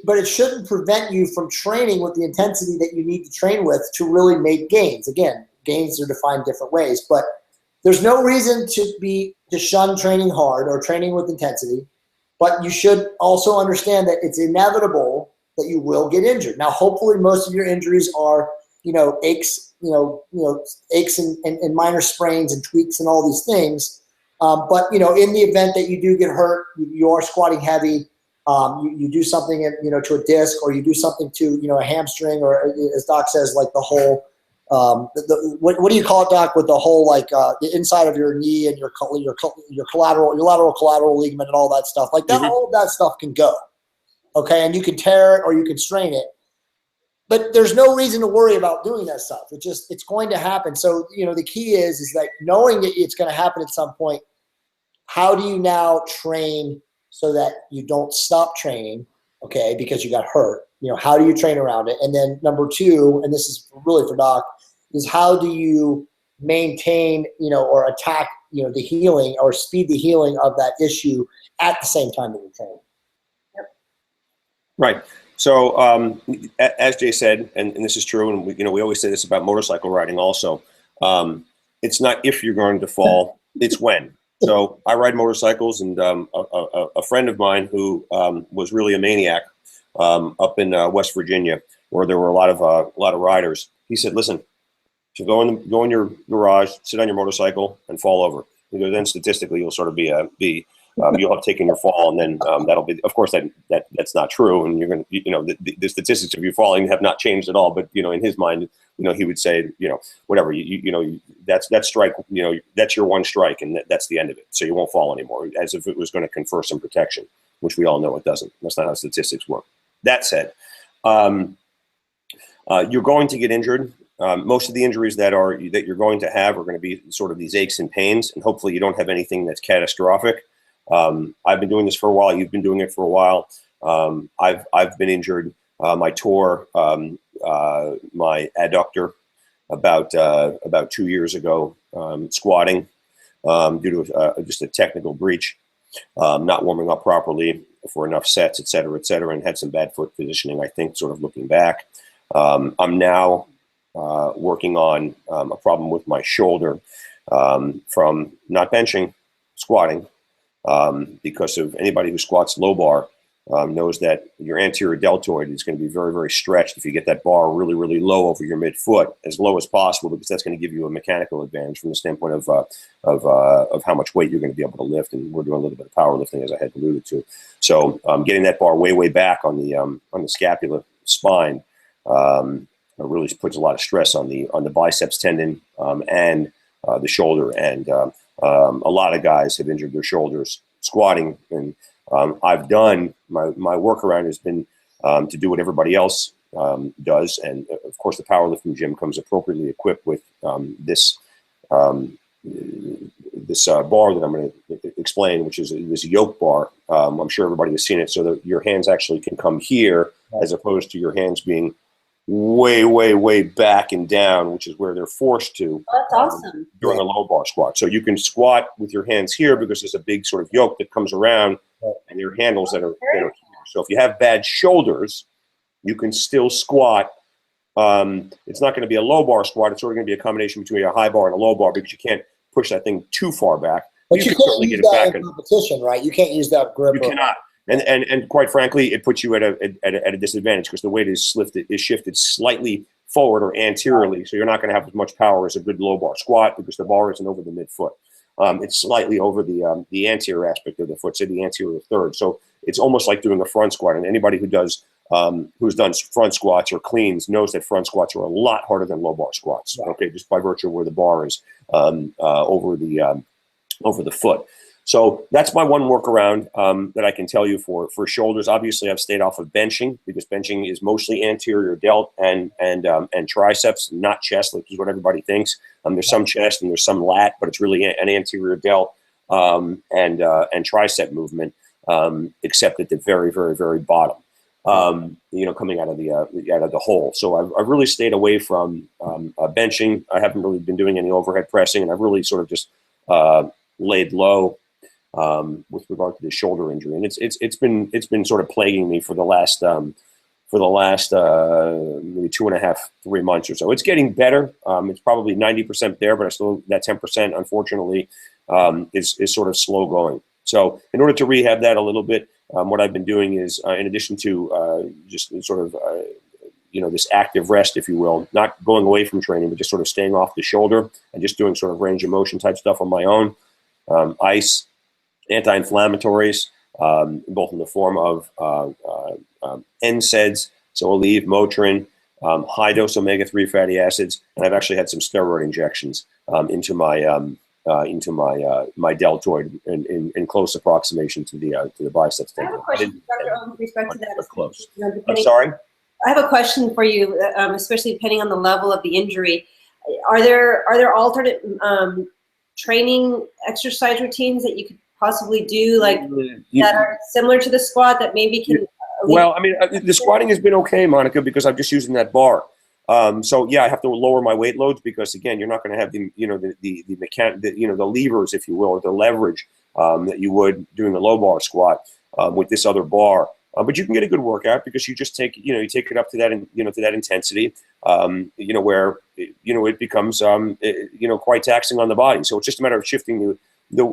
[SPEAKER 2] But it shouldn't prevent you from training with the intensity that you need to train with to really make gains. Again, gains are defined different ways, but there's no reason to shun training hard or training with intensity. But you should also understand that it's inevitable that you will get injured. Now, hopefully most of your injuries are, aches, aches and minor sprains and tweaks and all these things. But, in the event that you do get hurt, you are squatting heavy, you do something, to a disc, or you do something to, a hamstring, or as Doc says, like the whole, what do you call it, Doc, with the whole, like the inside of your knee and your lateral collateral ligament and all that stuff, like that, all of that stuff can go. Okay, and you can tear it or you can strain it. But there's no reason to worry about doing that stuff. It's going to happen. So, the key is that knowing that it's going to happen at some point, how do you now train so that you don't stop training, okay, because you got hurt? How do you train around it? And then number two, and this is really for Doc, is how do you maintain, or attack, the healing or speed the healing of that issue at the same time that you're training?
[SPEAKER 1] Right. So as Jay said, and this is true, and we always say this about motorcycle riding also, it's not if you're going to fall, it's when. So I ride motorcycles, and a friend of mine who was really a maniac up in West Virginia, where there were a lot of riders, he said, listen, so go in your garage, sit on your motorcycle, and fall over. He goes, then statistically you'll sort of you'll have taken your fall, and then that'll be, of course, that's not true, and you're going to, the statistics of you falling have not changed at all. But in his mind, he would say, whatever, that's strike, that's your one strike, and that's the end of it. So you won't fall anymore, as if it was going to confer some protection, which we all know it doesn't. That's not how statistics work. That said, You're going to get injured. Most of the injuries that you're going to have are going to be sort of these aches and pains, and hopefully you don't have anything that's catastrophic. I've been doing this for a while. You've been doing it for a while. I've been injured. I tore my adductor about 2 years ago squatting due to just a technical breach, not warming up properly for enough sets, et cetera, and had some bad foot positioning, I think, sort of looking back. I'm now working on a problem with my shoulder from not benching, squatting, because of anybody who squats low bar knows that your anterior deltoid is going to be very, very stretched if you get that bar really, really low over your midfoot, as low as possible, because that's going to give you a mechanical advantage from the standpoint of how much weight you're going to be able to lift. And we're doing a little bit of powerlifting, as I had alluded to. So getting that bar way, way back on the scapula spine really puts a lot of stress on the biceps tendon and the shoulder. And a lot of guys have injured their shoulders squatting. And I've done my workaround has been to do what everybody else does, and of course the powerlifting gym comes appropriately equipped with this bar that I'm going to explain, which is this yoke bar. I'm sure everybody has seen it, so that your hands actually can come here as opposed to your hands being way, way, way back and down, which is where they're forced to.
[SPEAKER 3] Oh, that's awesome.
[SPEAKER 1] During a low bar squat. So you can squat with your hands here because there's a big sort of yoke that comes around and your handles that are here. So if you have bad shoulders, you can still squat. It's not going to be a low bar squat. It's sort of going to be a combination between a high bar and a low bar because you can't push that thing too far back.
[SPEAKER 2] But you can't use that in competition, right? You can't use that grip.
[SPEAKER 1] You cannot. And quite frankly, it puts you at a disadvantage because the weight is shifted slightly forward or anteriorly, so you're not going to have as much power as a good low bar squat because the bar isn't over the midfoot. It's slightly over the anterior aspect of the foot, say the anterior third. So it's almost like doing a front squat. And anybody who's done front squats or cleans knows that front squats are a lot harder than low bar squats. Okay, just by virtue of where the bar is over the foot. So that's my one workaround that I can tell you for shoulders. Obviously, I've stayed off of benching because benching is mostly anterior delt and triceps, not chest, which is what everybody thinks. There's some chest and there's some lat, but it's really an anterior delt and tricep movement, except at the very, very, very bottom. Coming out of the hole. So I've really stayed away from benching. I haven't really been doing any overhead pressing, and I've really sort of just laid low with regard to the shoulder injury, and it's been sort of plaguing me for the last maybe 2.5-3 months or so. It's getting better. It's probably 90% there, but I still that 10% unfortunately is sort of slow going. So in order to rehab that a little bit, what I've been doing is in addition to just sort of this active rest, if you will, not going away from training, but just sort of staying off the shoulder and just doing sort of range of motion type stuff on my own. Ice, anti-inflammatories, both in the form of NSAIDs, so Aleve, Motrin, high dose omega-3 fatty acids, and I've actually had some steroid injections into my deltoid in close approximation to the biceps tendon.
[SPEAKER 3] I have a question, Dr. Ohm, with respect to that.
[SPEAKER 1] Close. I'm sorry?
[SPEAKER 3] I have a question for you, especially depending on the level of the injury. Are there alternate training exercise routines that you could possibly do, like that are similar to the squat that maybe can?
[SPEAKER 1] Well, I mean, the squatting has been okay, Monica, because I'm just using that bar. So yeah, I have to lower my weight loads because again, you're not going to have the levers, if you will, or the leverage that you would doing a low bar squat with this other bar. But you can get a good workout because you just take it up to that to that intensity, where it becomes quite taxing on the body. So it's just a matter of shifting the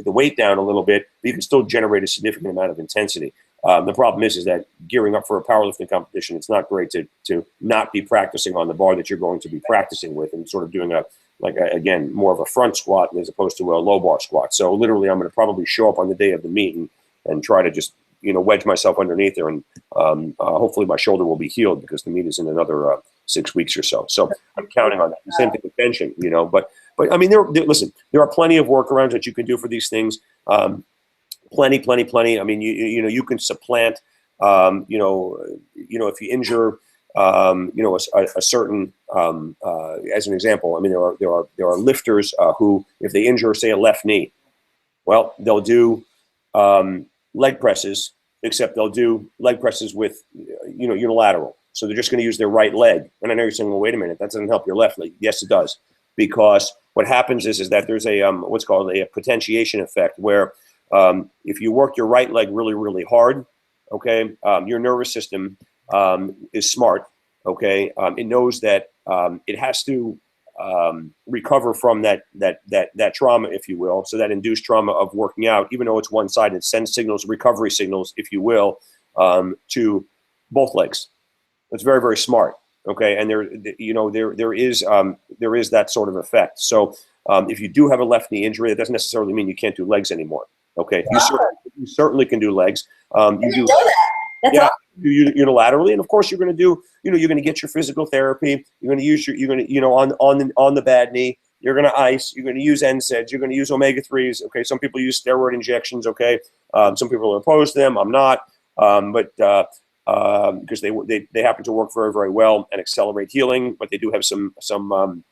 [SPEAKER 1] weight down a little bit, but you can still generate a significant amount of intensity. The problem is that gearing up for a powerlifting competition, it's not great to not be practicing on the bar that you're going to be practicing with and sort of doing again, more of a front squat as opposed to a low bar squat. So literally I'm going to probably show up on the day of the meet and try to just, wedge myself underneath there. And hopefully my shoulder will be healed because the meet is in another 6 weeks or so. So I'm counting on that. The same thing with benching, but I mean, there are plenty of workarounds that you can do for these things. Plenty. I mean, you can supplant, if you injure a certain, as an example, I mean, there are lifters who, if they injure, say, a left knee, well, they'll do leg presses, except they'll do leg presses with, unilateral. So they're just going to use their right leg. And I know you're saying, well, wait a minute, that doesn't help your left leg. Yes, it does. Because what happens is that there's a what's called a potentiation effect, where if you work your right leg really, really hard, okay, your nervous system is smart, okay? It knows that it has to recover from that trauma, if you will. So that induced trauma of working out, even though it's one-sided, it sends signals, recovery signals, if you will, to both legs. It's very, very smart. Okay, and there is that sort of effect. So if you do have a left knee injury, that doesn't necessarily mean you can't do legs anymore. Okay, you certainly can do legs. You do unilaterally, and of course you're going to do. You're going to get your physical therapy. You're going to use on the bad knee. You're going to ice. You're going to use NSAIDs. You're going to use omega-3s. Okay, some people use steroid injections. Okay, some people are opposed to them. I'm not, because they happen to work very, very well and accelerate healing, but they do have some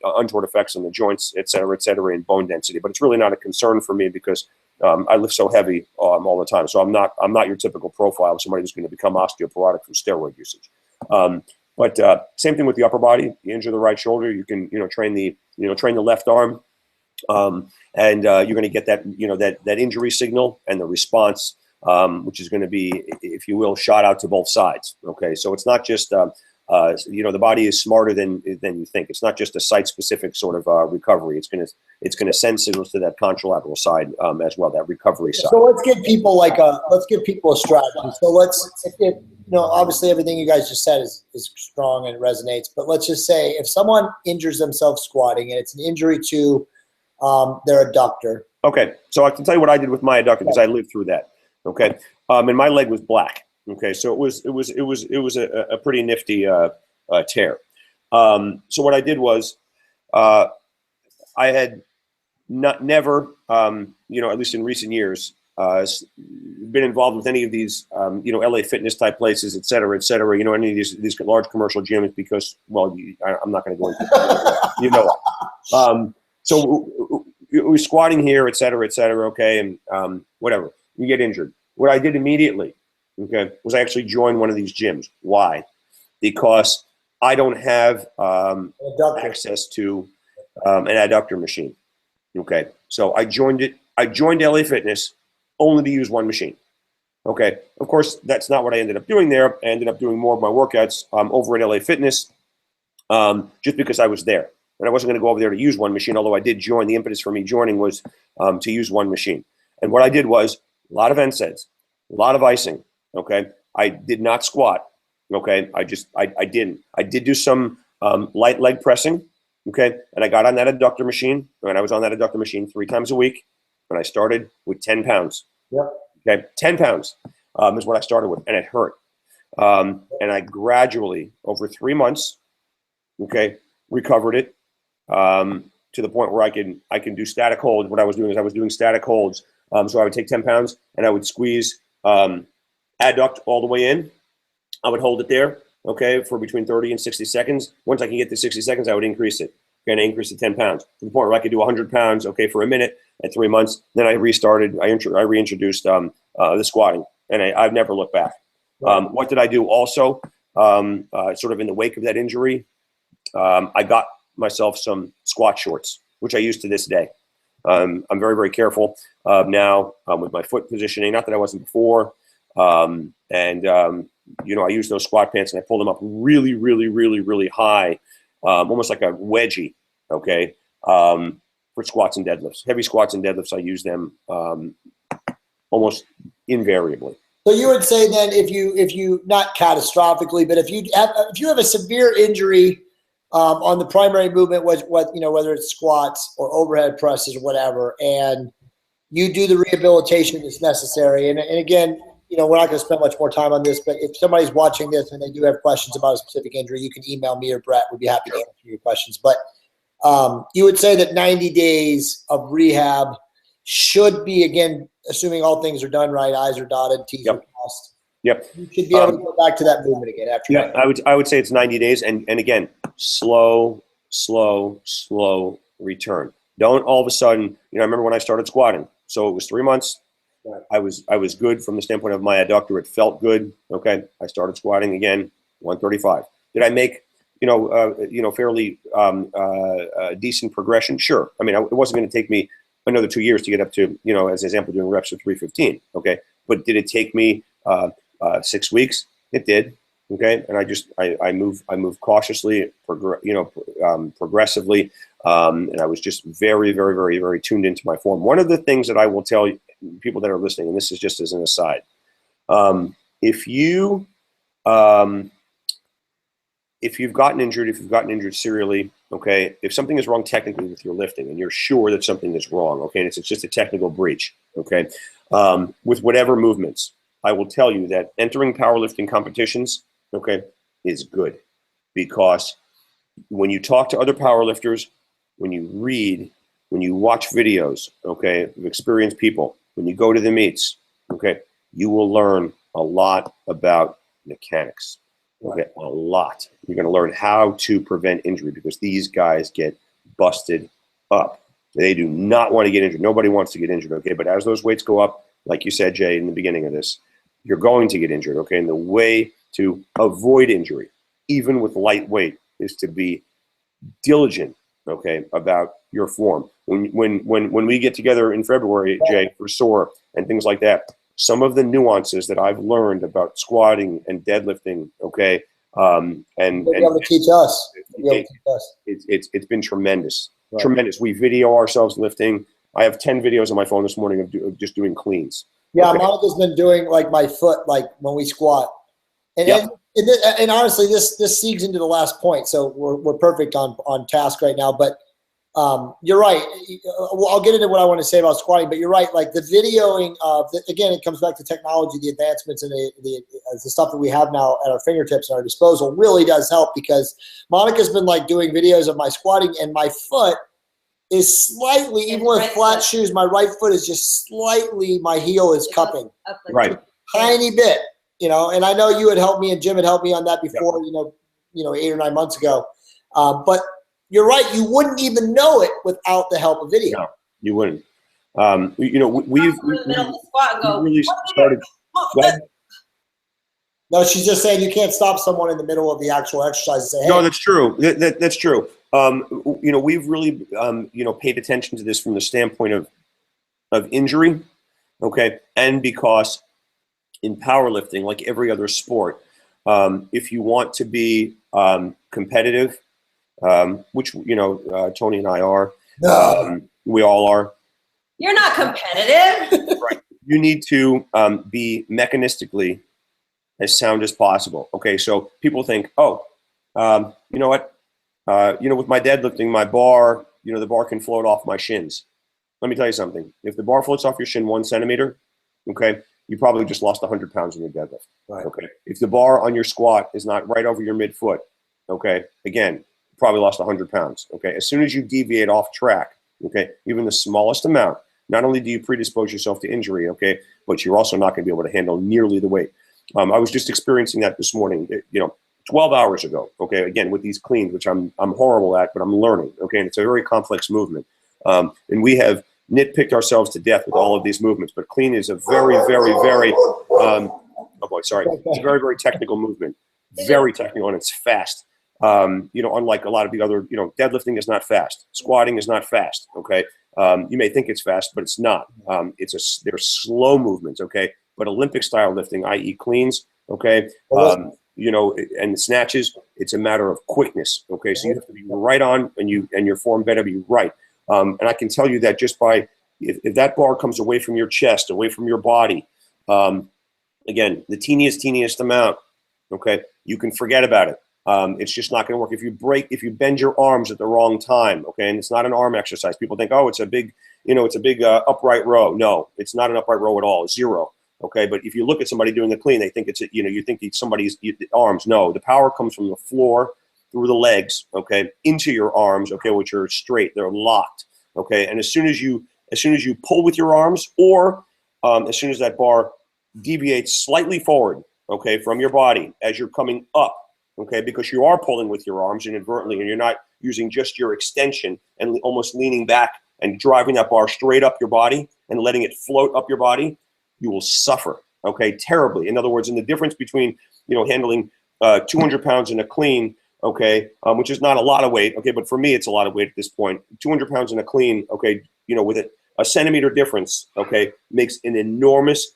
[SPEAKER 1] untoward effects on the joints, et cetera, and bone density. But it's really not a concern for me because I lift so heavy all the time. So I'm not your typical profile of somebody who's going to become osteoporotic from steroid usage. But same thing with the upper body. You injure the right shoulder, you can train the left arm, and you're going to get that injury signal and the response. Which is going to be, if you will, shot out to both sides. Okay, so it's not just the body is smarter than you think. It's not just a site-specific sort of recovery. It's going to send signals to that contralateral side as well, that recovery side.
[SPEAKER 2] So let's give people a strategy. So obviously everything you guys just said is strong and it resonates. But let's just say if someone injures themselves squatting and it's an injury to their adductor.
[SPEAKER 1] Okay, so I can tell you what I did with my adductor because I lived through that. Okay, and my leg was black. Okay, so it was a pretty nifty tear. So what I did was, I had never, at least in recent years, been involved with any of these, LA fitness type places, et cetera, any of these large commercial gyms because, well, I'm not going to go into, so we were squatting here, et cetera, okay, and whatever. You get injured. What I did immediately, okay, was I actually joined one of these gyms. Why? Because I don't have access to an adductor machine. Okay, so I joined it. I joined LA Fitness only to use one machine. Okay, of course, that's not what I ended up doing there. I ended up doing more of my workouts over at LA Fitness just because I was there. And I wasn't going to go over there to use one machine, although I did join. The impetus for me joining was to use one machine. And what I did was a lot of NSAIDs, a lot of icing, okay? I did not squat, okay? I didn't. I did do some light leg pressing, okay? And I got on that adductor machine, and I was on that adductor machine 3 times a week, and I started with 10 pounds.
[SPEAKER 2] Yep.
[SPEAKER 1] Okay, 10 pounds is what I started with, and it hurt. And I gradually, over 3 months, okay, recovered it to the point where I can do static holds. What I was doing is I was doing static holds. So I would take 10 pounds and I would squeeze adduct all the way in. I would hold it there, okay, for between 30 and 60 seconds. Once I can get to 60 seconds, I would increase it. Okay, and I increased to 10 pounds to the point where I could do 100 pounds, okay, for a minute at 3 months. Then I restarted. I reintroduced the squatting, and I've never looked back. What did I do also? Sort of in the wake of that injury, I got myself some squat shorts, which I use to this day. I'm very, very careful now with my foot positioning. Not that I wasn't before. I use those squat pants and I pull them up really, really, really, really high, almost like a wedgie, okay, for squats and deadlifts. Heavy squats and deadlifts, I use them almost invariably.
[SPEAKER 2] So you would say then if you not catastrophically, but if you have a severe injury on the primary movement, whether it's squats or overhead presses or whatever, and you do the rehabilitation that's necessary. And again, we're not going to spend much more time on this, but if somebody's watching this and they do have questions about a specific injury, you can email me or Brett. We'd be happy to answer your questions. But you would say that 90 days of rehab should be, again, assuming all things are done right, I's are dotted, T's are crossed.
[SPEAKER 1] Yep.
[SPEAKER 2] You should be able to go back to that movement again after
[SPEAKER 1] Yeah,
[SPEAKER 2] that.
[SPEAKER 1] I would say it's 90 days, and again, slow return. Don't all of a sudden, I remember when I started squatting. So it was 3 months.
[SPEAKER 2] Right.
[SPEAKER 1] I was good from the standpoint of my adductor. It felt good. Okay, I started squatting again, 135. Did I make fairly decent progression? Sure. I mean, it wasn't going to take me another 2 years to get up to, as an example, doing reps of 315. Okay, but did it take me 6 weeks? It did. Okay, and I move cautiously, progressively, and I was just very, very, very, very tuned into my form. One of the things that I will tell people that are listening, and this is just as an aside, if you've gotten injured serially, okay, if something is wrong technically with your lifting, and you're sure that something is wrong, okay, and it's just a technical breach, okay, with whatever movements, I will tell you that entering powerlifting competitions, okay, is good, because when you talk to other powerlifters, when you read, when you watch videos, okay, of experienced people, when you go to the meets, okay, you will learn a lot about mechanics, okay, a lot. You're going to learn how to prevent injury, because these guys get busted up. They do not want to get injured. Nobody wants to get injured, okay, but as those weights go up, like you said, Jay, in the beginning of this, you're going to get injured, okay, and the way to avoid injury, even with light weight, is to be diligent, okay, about your form. When we get together in February, Jay, for SOAR and things like that, some of the nuances that I've learned about squatting and deadlifting, okay, and
[SPEAKER 2] You'll be able to teach us.
[SPEAKER 1] It's been tremendous, tremendous. We video ourselves lifting. I have 10 videos on my phone this morning of just doing cleans.
[SPEAKER 2] Yeah,
[SPEAKER 1] okay.
[SPEAKER 2] Monica's been doing like my foot, like when we squat. And, and honestly, this segues into the last point, so we're perfect on task right now. But you're right. I'll get into what I want to say about squatting, but you're right. Like the videoing of, again, it comes back to technology, the advancements, and the stuff that we have now at our fingertips and our disposal really does help, because Monica's been like doing videos of my squatting, and my foot is slightly, even with flat shoes, my right foot is just slightly, my heel is cupping.
[SPEAKER 1] Right.
[SPEAKER 2] Tiny bit. And I know you had helped me and Jim had helped me on that before, 8 or 9 months ago. But you're right. You wouldn't even know it without the help of video.
[SPEAKER 1] No, you wouldn't. We've really started.
[SPEAKER 2] No, she's just saying you can't stop someone in the middle of the actual exercise and say, hey.
[SPEAKER 1] No, that's true. That's true. We've really, paid attention to this from the standpoint of injury, okay, and because in powerlifting, like every other sport, if you want to be competitive, which Tony and I are, we all are.
[SPEAKER 3] You're not competitive.
[SPEAKER 1] Right. You need to be mechanistically as sound as possible. Okay, so people think, oh, you know what? With my deadlifting, my bar, the bar can float off my shins. Let me tell you something. If the bar floats off your shin 1 centimeter, okay, you probably just lost 100 pounds in your deadlift.
[SPEAKER 2] Right.
[SPEAKER 1] Okay. If the bar on your squat is not right over your midfoot, okay, again, you probably lost 100 pounds. Okay. As soon as you deviate off track, okay, even the smallest amount, not only do you predispose yourself to injury, okay, but you're also not going to be able to handle nearly the weight. I was just experiencing that this morning, 12 hours ago, okay, again, with these cleans, which I'm horrible at, but I'm learning, okay, and it's a very complex movement. And we have nitpicked ourselves to death with all of these movements, but clean is a very, very, very, it's a very, very technical movement, very technical, and it's fast. Unlike a lot of the other, deadlifting is not fast, squatting is not fast, okay. You may think it's fast, but it's not. They're slow movements, okay, but Olympic style lifting, i.e. cleans, okay, and snatches, it's a matter of quickness, okay, so you have to be right on, and your form better be right. And I can tell you that just by, if that bar comes away from your chest, away from your body, again, the teeniest amount, okay, you can forget about it. It's just not going to work. If you bend your arms at the wrong time, okay, and it's not an arm exercise. People think, oh, it's a big upright row. No, it's not an upright row at all. 0. Okay, but if you look at somebody doing the clean, they think you think it's somebody's arms. No, the power comes from the floor, through the legs, okay, into your arms, okay, which are straight, they're locked, okay, and as soon as you pull with your arms, or as soon as that bar deviates slightly forward, okay, from your body as you're coming up, okay, because you are pulling with your arms inadvertently and you're not using just your extension and almost leaning back and driving that bar straight up your body and letting it float up your body, you will suffer, okay, terribly. In other words, and the difference between, handling 200 pounds in a clean, okay, which is not a lot of weight, okay, but for me, it's a lot of weight at this point. 200 pounds in a clean, okay, with a centimeter difference, okay, makes an enormous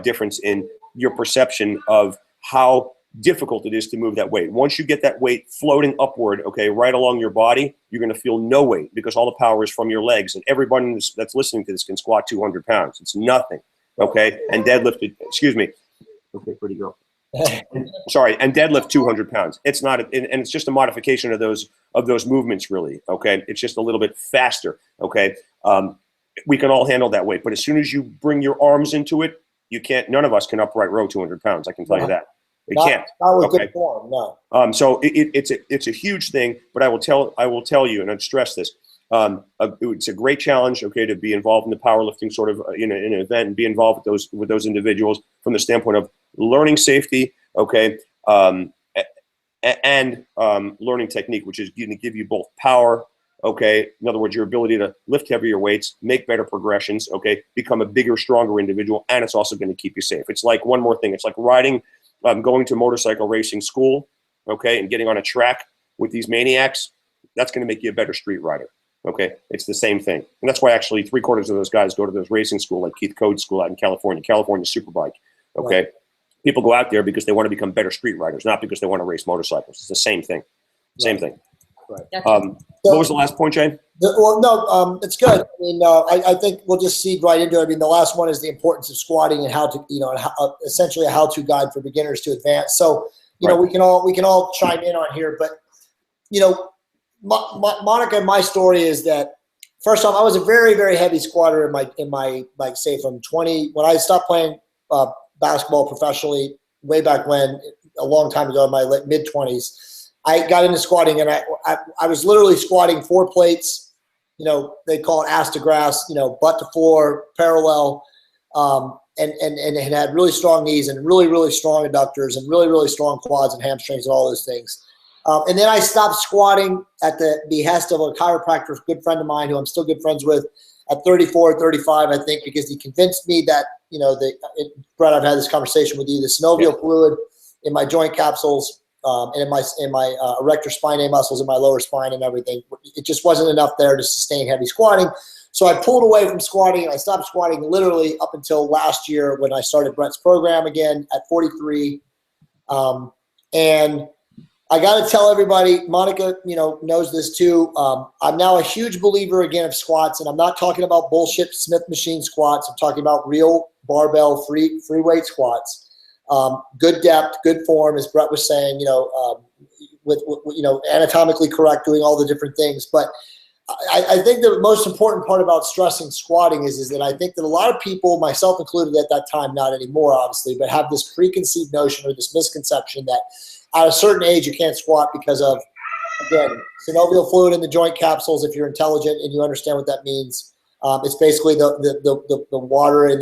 [SPEAKER 1] difference in your perception of how difficult it is to move that weight. Once you get that weight floating upward, okay, right along your body, you're going to feel no weight because all the power is from your legs. And everybody that's listening to this can squat 200 pounds. It's nothing, okay? And deadlift, okay, pretty girl. And deadlift 200 pounds. It's not, and it's just a modification of those movements, really, okay? It's just a little bit faster, okay? We can all handle that weight, but as soon as you bring your arms into it, you can't. None of us can upright row 200 pounds. I can tell you that. They can't.
[SPEAKER 2] Not with good form, no.
[SPEAKER 1] So it's a huge thing, but I will tell you, and I'd stress this. It's a great challenge, okay, to be involved in the powerlifting sort of in an event and be involved with those individuals from the standpoint of learning safety, okay, and learning technique, which is going to give you both power, okay, in other words, your ability to lift heavier weights, make better progressions, okay, become a bigger, stronger individual, and it's also going to keep you safe. It's like one more thing. It's like riding, going to motorcycle racing school, okay, and getting on a track with these maniacs. That's going to make you a better street rider. Okay, it's the same thing. And that's why actually 3/4 of those guys go to those racing school, like Keith Code's school out in California Superbike. Okay, right. People go out there because they want to become better street riders, not because they want to race motorcycles. It's the same thing. Same thing.
[SPEAKER 2] Right.
[SPEAKER 1] What was the last point, Jay?
[SPEAKER 2] It's good. I mean, I think we'll just seed right into it. I mean, the last one is the importance of squatting and how to, essentially a how-to guide for beginners to advance. So, we can all chime in on here, but, Monica, my story is that first off, I was a very, very heavy squatter in my like say from 20 when I stopped playing basketball professionally way back when, a long time ago in my mid 20s. I got into squatting and I was literally squatting 4 plates. They call it ass to grass. Butt to floor, parallel, and had really strong knees and really, really strong adductors and really, really strong quads and hamstrings and all those things. And then I stopped squatting at the behest of a chiropractor, a good friend of mine who I'm still good friends with, at 34, 35, I think, because he convinced me that, Brett, I've had this conversation with you, the synovial fluid in my joint capsules and in my erector spinae muscles in my lower spine and everything, it just wasn't enough there to sustain heavy squatting. So I pulled away from squatting and I stopped squatting literally up until last year when I started Brett's program again at 43. And I got to tell everybody, Monica, knows this too. I'm now a huge believer again of squats, and I'm not talking about bullshit Smith machine squats. I'm talking about real barbell free weight squats. Good depth, good form, as Brett was saying. With anatomically correct, doing all the different things. But I think the most important part about stressing squatting is that I think that a lot of people, myself included at that time, not anymore obviously, but have this preconceived notion or this misconception that at a certain age you can't squat because of, again, synovial fluid in the joint capsules. If you're intelligent and you understand what that means, it's basically the water in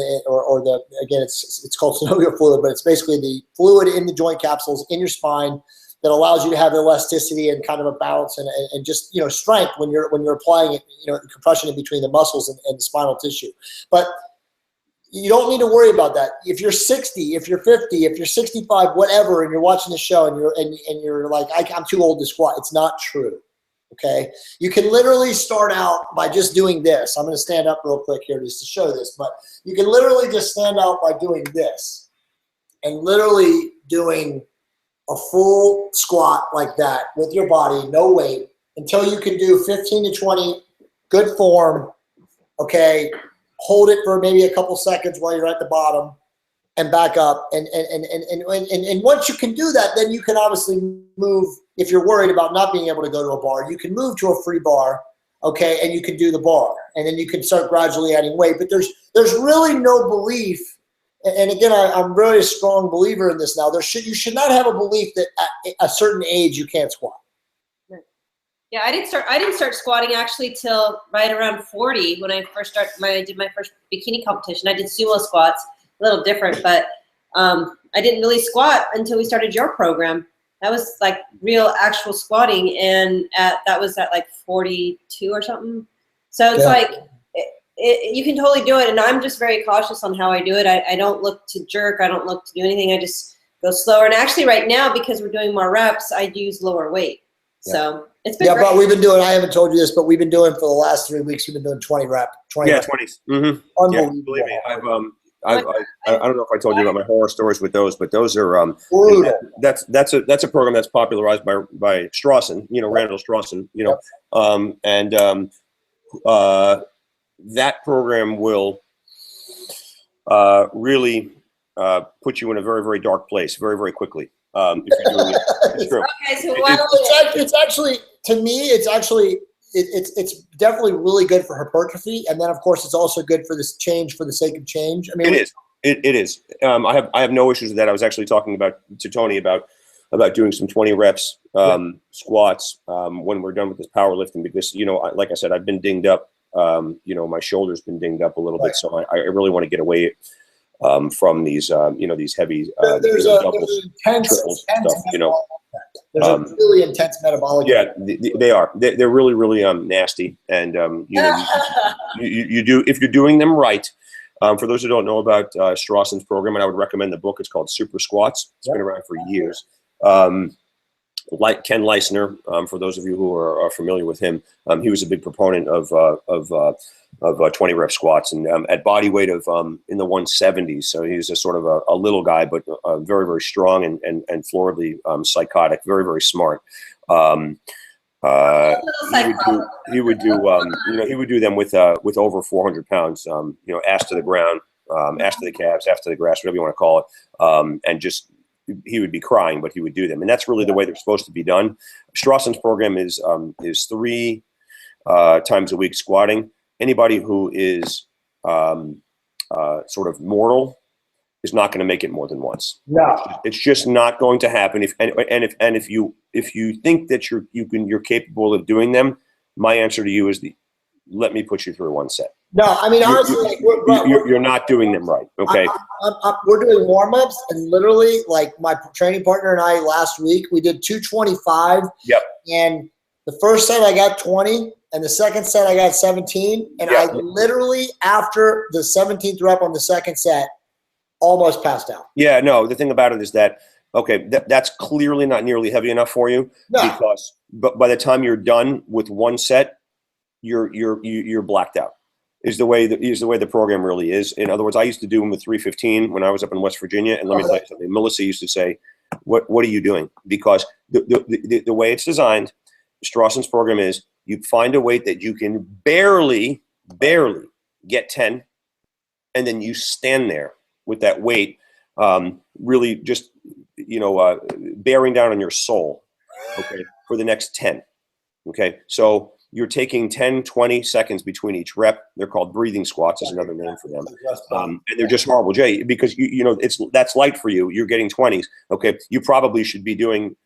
[SPEAKER 2] again it's called synovial fluid, but it's basically the fluid in the joint capsules in your spine that allows you to have elasticity and kind of a bounce and just strength when you're applying it, compression in between the muscles and the spinal tissue. But you don't need to worry about that. If you're 60, if you're 50, if you're 65, whatever, and you're watching the show and you're like, I'm too old to squat, it's not true. Okay, you can literally start out by just doing this. I'm going to stand up real quick here just to show this, but you can literally just stand out by doing this and literally doing a full squat like that with your body, no weight, until you can do 15 to 20, good form, okay, hold it for maybe a couple seconds while you're at the bottom and back up. And once you can do that, then you can obviously move. If you're worried about not being able to go to a bar, you can move to a free bar, okay, and you can do the bar. And then you can start gradually adding weight. But there's really no belief, and again, I'm really a strong believer in this now. You should not have a belief that at a certain age you can't squat.
[SPEAKER 3] Yeah, I didn't start squatting actually till right around 40 when I did my first bikini competition. I did sumo squats. little different, but I didn't really squat until we started your program. That was like real actual squatting, and that was at like 42 or something. So it's like you can totally do it, and I'm just very cautious on how I do it. I don't look to jerk. I don't look to do anything. I just go slower. And actually, right now, because we're doing more reps, I use lower weight. So it's been great.
[SPEAKER 2] But we've been doing, I haven't told you this, but we've been doing for the last 3 weeks, we've been doing 20 reps. 20
[SPEAKER 1] Yeah,
[SPEAKER 2] reps.
[SPEAKER 1] 20s. Mm-hmm.
[SPEAKER 2] Unbelievable.
[SPEAKER 1] Yeah, believe me, I don't know if I told you about my horror stories with those, but those are
[SPEAKER 2] Brutal.
[SPEAKER 1] that's a program that's popularized by Strawson, Randall Strawson, that program will really put you in a very, very dark place very, very quickly. If you're doing it, it's true.
[SPEAKER 3] Okay, so
[SPEAKER 2] It's actually, to me, it's definitely really good for hypertrophy, and then of course it's also good for this change for the sake of change. I mean,
[SPEAKER 1] it is. I have no issues with that. I was actually talking to Tony about doing some 20 reps squats when we're done with this powerlifting, because like I said, I've been dinged up. My shoulder's been dinged up a little bit, so I really want to get away from these these heavy
[SPEAKER 2] there's an
[SPEAKER 1] doubles,
[SPEAKER 2] intense
[SPEAKER 1] triples stuff.
[SPEAKER 2] There's a really intense metabolic.
[SPEAKER 1] Yeah, they are. They're really, really nasty, and you do, if you're doing them right. For those who don't know about Strawson's program, and I would recommend the book. It's called Super Squats. It's been around for years. Like Ken Leisner, for those of you who are familiar with him, he was a big proponent of 20 rep squats, and at body weight of in the 170s. So he's a sort of a little guy, but very, very strong and floridly psychotic, very, very smart. He would do them with over 400 pounds, ass to the ground, ass to the calves, ass to the grass, whatever you want to call it, and just. He would be crying, but he would do them, and that's really the way they're supposed to be done. Strawson's program is 3 times a week squatting. Anybody who is sort of mortal is not going to make it more than once.
[SPEAKER 2] No,
[SPEAKER 1] it's just not going to happen. If you think that you're capable of doing them, my answer to you is let me put you through one set.
[SPEAKER 2] No, I mean, honestly,
[SPEAKER 1] you're not doing them right. Okay.
[SPEAKER 2] We're doing warm-ups, and literally, like my training partner and I last week, we did 225.
[SPEAKER 1] Yep.
[SPEAKER 2] And the first set I got 20, and the second set I got 17. And I literally, after the 17th rep on the second set, almost passed out.
[SPEAKER 1] Yeah, no, the thing about it is that, okay, that's clearly not nearly heavy enough for you, because by the time you're done with one set, you're blacked out. Is the way the program really is. In other words, I used to do them with 315 when I was up in West Virginia, and let me tell you something. Melissa used to say, "What are you doing?" Because the way it's designed, Strawson's program is you find a weight that you can barely get 10, and then you stand there with that weight, really just bearing down on your soul, okay, for the next 10. Okay, so you're taking 10, 20 seconds between each rep. They're called breathing squats, is another name for them. And they're just horrible, Jay, because that's light for you. You're getting 20s. Okay, you probably should be doing,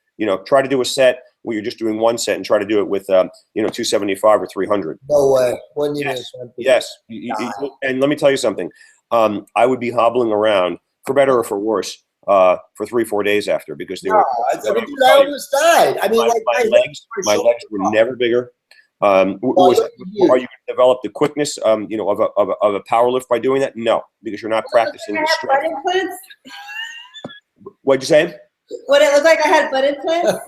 [SPEAKER 1] try to do a set where you're just doing one set, and try to do it with 275 or 300.
[SPEAKER 2] No way.
[SPEAKER 1] Yes. And let me tell you something. I would be hobbling around, for better or for worse, for 3-4 days after, because they were.
[SPEAKER 2] I almost died. I mean,
[SPEAKER 1] my legs were never bigger. Are you going to develop the quickness, of a power lift by doing that? No, because you're not practicing the strength. What'd you say?
[SPEAKER 3] Would it look like I had butt implants?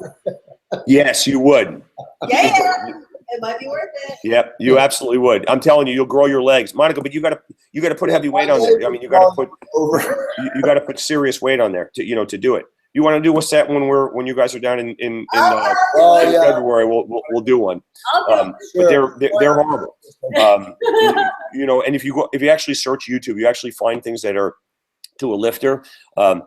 [SPEAKER 1] Yes, you would.
[SPEAKER 3] Yeah. It might be worth it.
[SPEAKER 1] Yep, you absolutely would. I'm telling you, you'll grow your legs, Monica. But you got to put heavy weight on there. I mean, you got to put serious weight on there to do it. You want to do a set when you guys are down in February? We'll do one. But they're horrible. And if you actually search YouTube, you actually find things that are, to a lifter,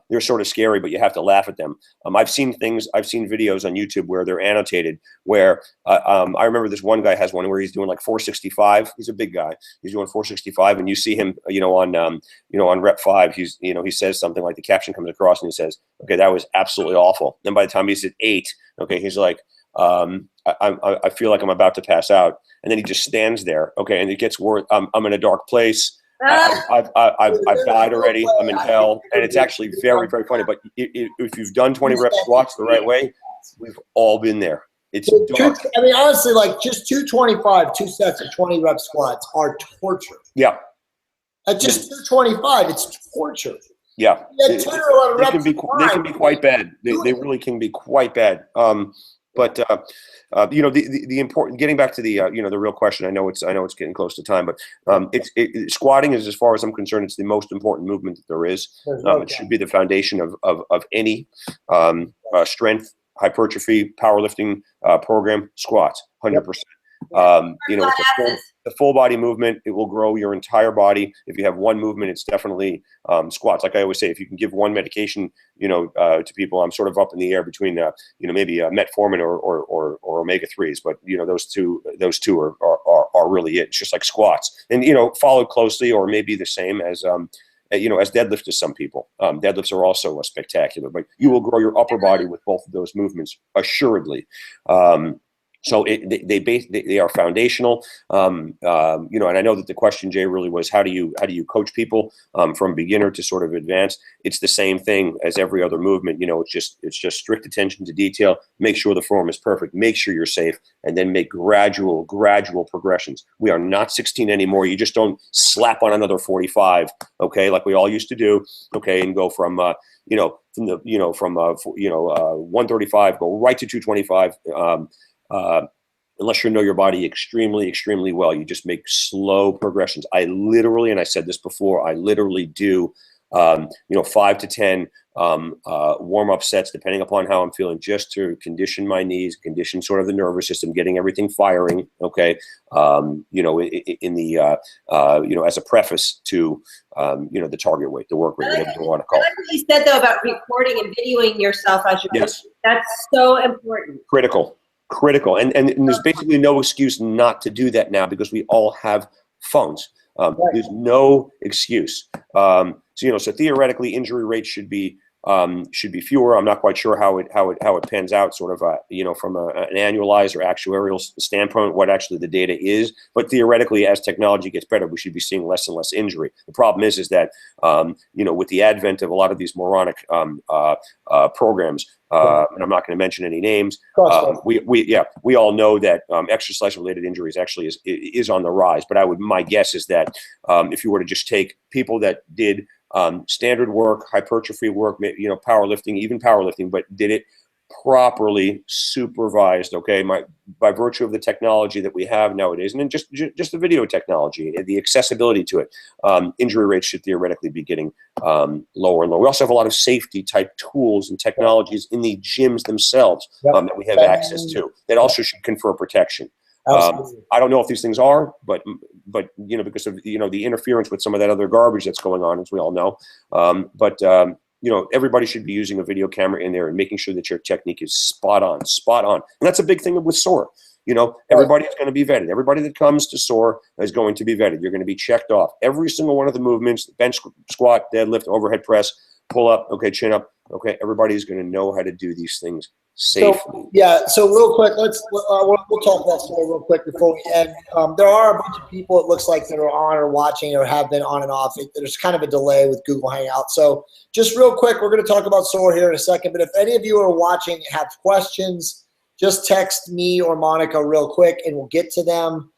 [SPEAKER 1] they're sort of scary, but you have to laugh at them. I've seen videos on YouTube where they're annotated, where I remember this one guy has one where he's doing like 465. He's a big guy. He's doing 465, and you see him, on rep 5, he says something like, the caption comes across and he says, "Okay, that was absolutely awful." Then by the time he's at 8, okay, he's like, I feel like I'm about to pass out. And then he just stands there. Okay. And it gets worse. I'm in a dark place. I've died already. I'm in hell, and it's actually very, very funny. But if you've done 20 rep squats the right way, we've all been there. It's dark.
[SPEAKER 2] I mean, honestly, like just 225, 2 sets of 20 rep squats are torture.
[SPEAKER 1] Yeah.
[SPEAKER 2] At just 225, it's torture.
[SPEAKER 1] Yeah.
[SPEAKER 2] You 10 or 11 reps
[SPEAKER 1] they can be quite bad. They really can be quite bad. But the important, getting back to the the real question. I know it's getting close to time, but squatting is, as far as I'm concerned, it's the most important movement that there is. It should be the foundation of any strength, hypertrophy, powerlifting program. Squats, 100%. It's a full body movement. It will grow your entire body. If you have one movement, it's definitely squats. Like I always say, if you can give one medication, to people, I'm sort of up in the air between, maybe metformin or omega 3s. But those two are really it. It's just like squats, and followed closely, or maybe the same as as deadlift to some people. Deadlifts are also spectacular, but you will grow your upper body with both of those movements, assuredly. So they are foundational, and I know that the question, Jay, really was how do you coach people from beginner to sort of advanced? It's the same thing as every other movement. It's just strict attention to detail. Make sure the form is perfect. Make sure you're safe, and then make gradual progressions. We are not 16 anymore. You just don't slap on another 45, okay, like we all used to do, okay, and go from 135, go right to 225. Unless you know your body extremely, extremely well, you just make slow progressions. I literally, and I said this before, I literally do, 5 to 10 warm-up sets, depending upon how I'm feeling, just to condition my knees, condition sort of the nervous system, getting everything firing. Okay, as a preface to the target weight, the work rate, whatever you want to call it.
[SPEAKER 3] I like what you said though about recording and videoing yourself as you're
[SPEAKER 1] yes,
[SPEAKER 3] that's so important.
[SPEAKER 1] Critical, and there's basically no excuse not to do that now, because we all have phones. There's no excuse. So theoretically, injury rates should be fewer. I'm not quite sure how it pans out, sort of from an annualized or actuarial standpoint, what actually the data is. But theoretically, as technology gets better, we should be seeing less and less injury. The problem is that with the advent of a lot of these moronic programs. And I'm not going to mention any names. We all know that exercise-related injuries actually is on the rise. But my guess is that if you were to just take people that did standard work, hypertrophy work, powerlifting, even powerlifting, but did it properly supervised, okay, by virtue of the technology that we have nowadays, and then just the video technology, the accessibility to it, injury rates should theoretically be getting lower and lower. We also have a lot of safety type tools and technologies in the gyms themselves that we have access to that also should confer protection. I don't know if these things are, but because of the interference with some of that other garbage that's going on, as we all know, everybody should be using a video camera in there and making sure that your technique is spot on. And that's a big thing with SOAR. Everybody is going to be vetted. Everybody that comes to SOAR is going to be vetted. You're going to be checked off. Every single one of the movements: bench, squat, deadlift, overhead press, pull up, okay, chin up, okay. Everybody's going to know how to do these things safely.
[SPEAKER 2] So real quick, we'll talk about SOAR real quick before we end. There are a bunch of people, it looks like, that are on or watching or have been on and off. There's kind of a delay with Google Hangout. So just real quick, we're going to talk about SOAR here in a second. But if any of you are watching and have questions, just text me or Monica real quick and we'll get to them.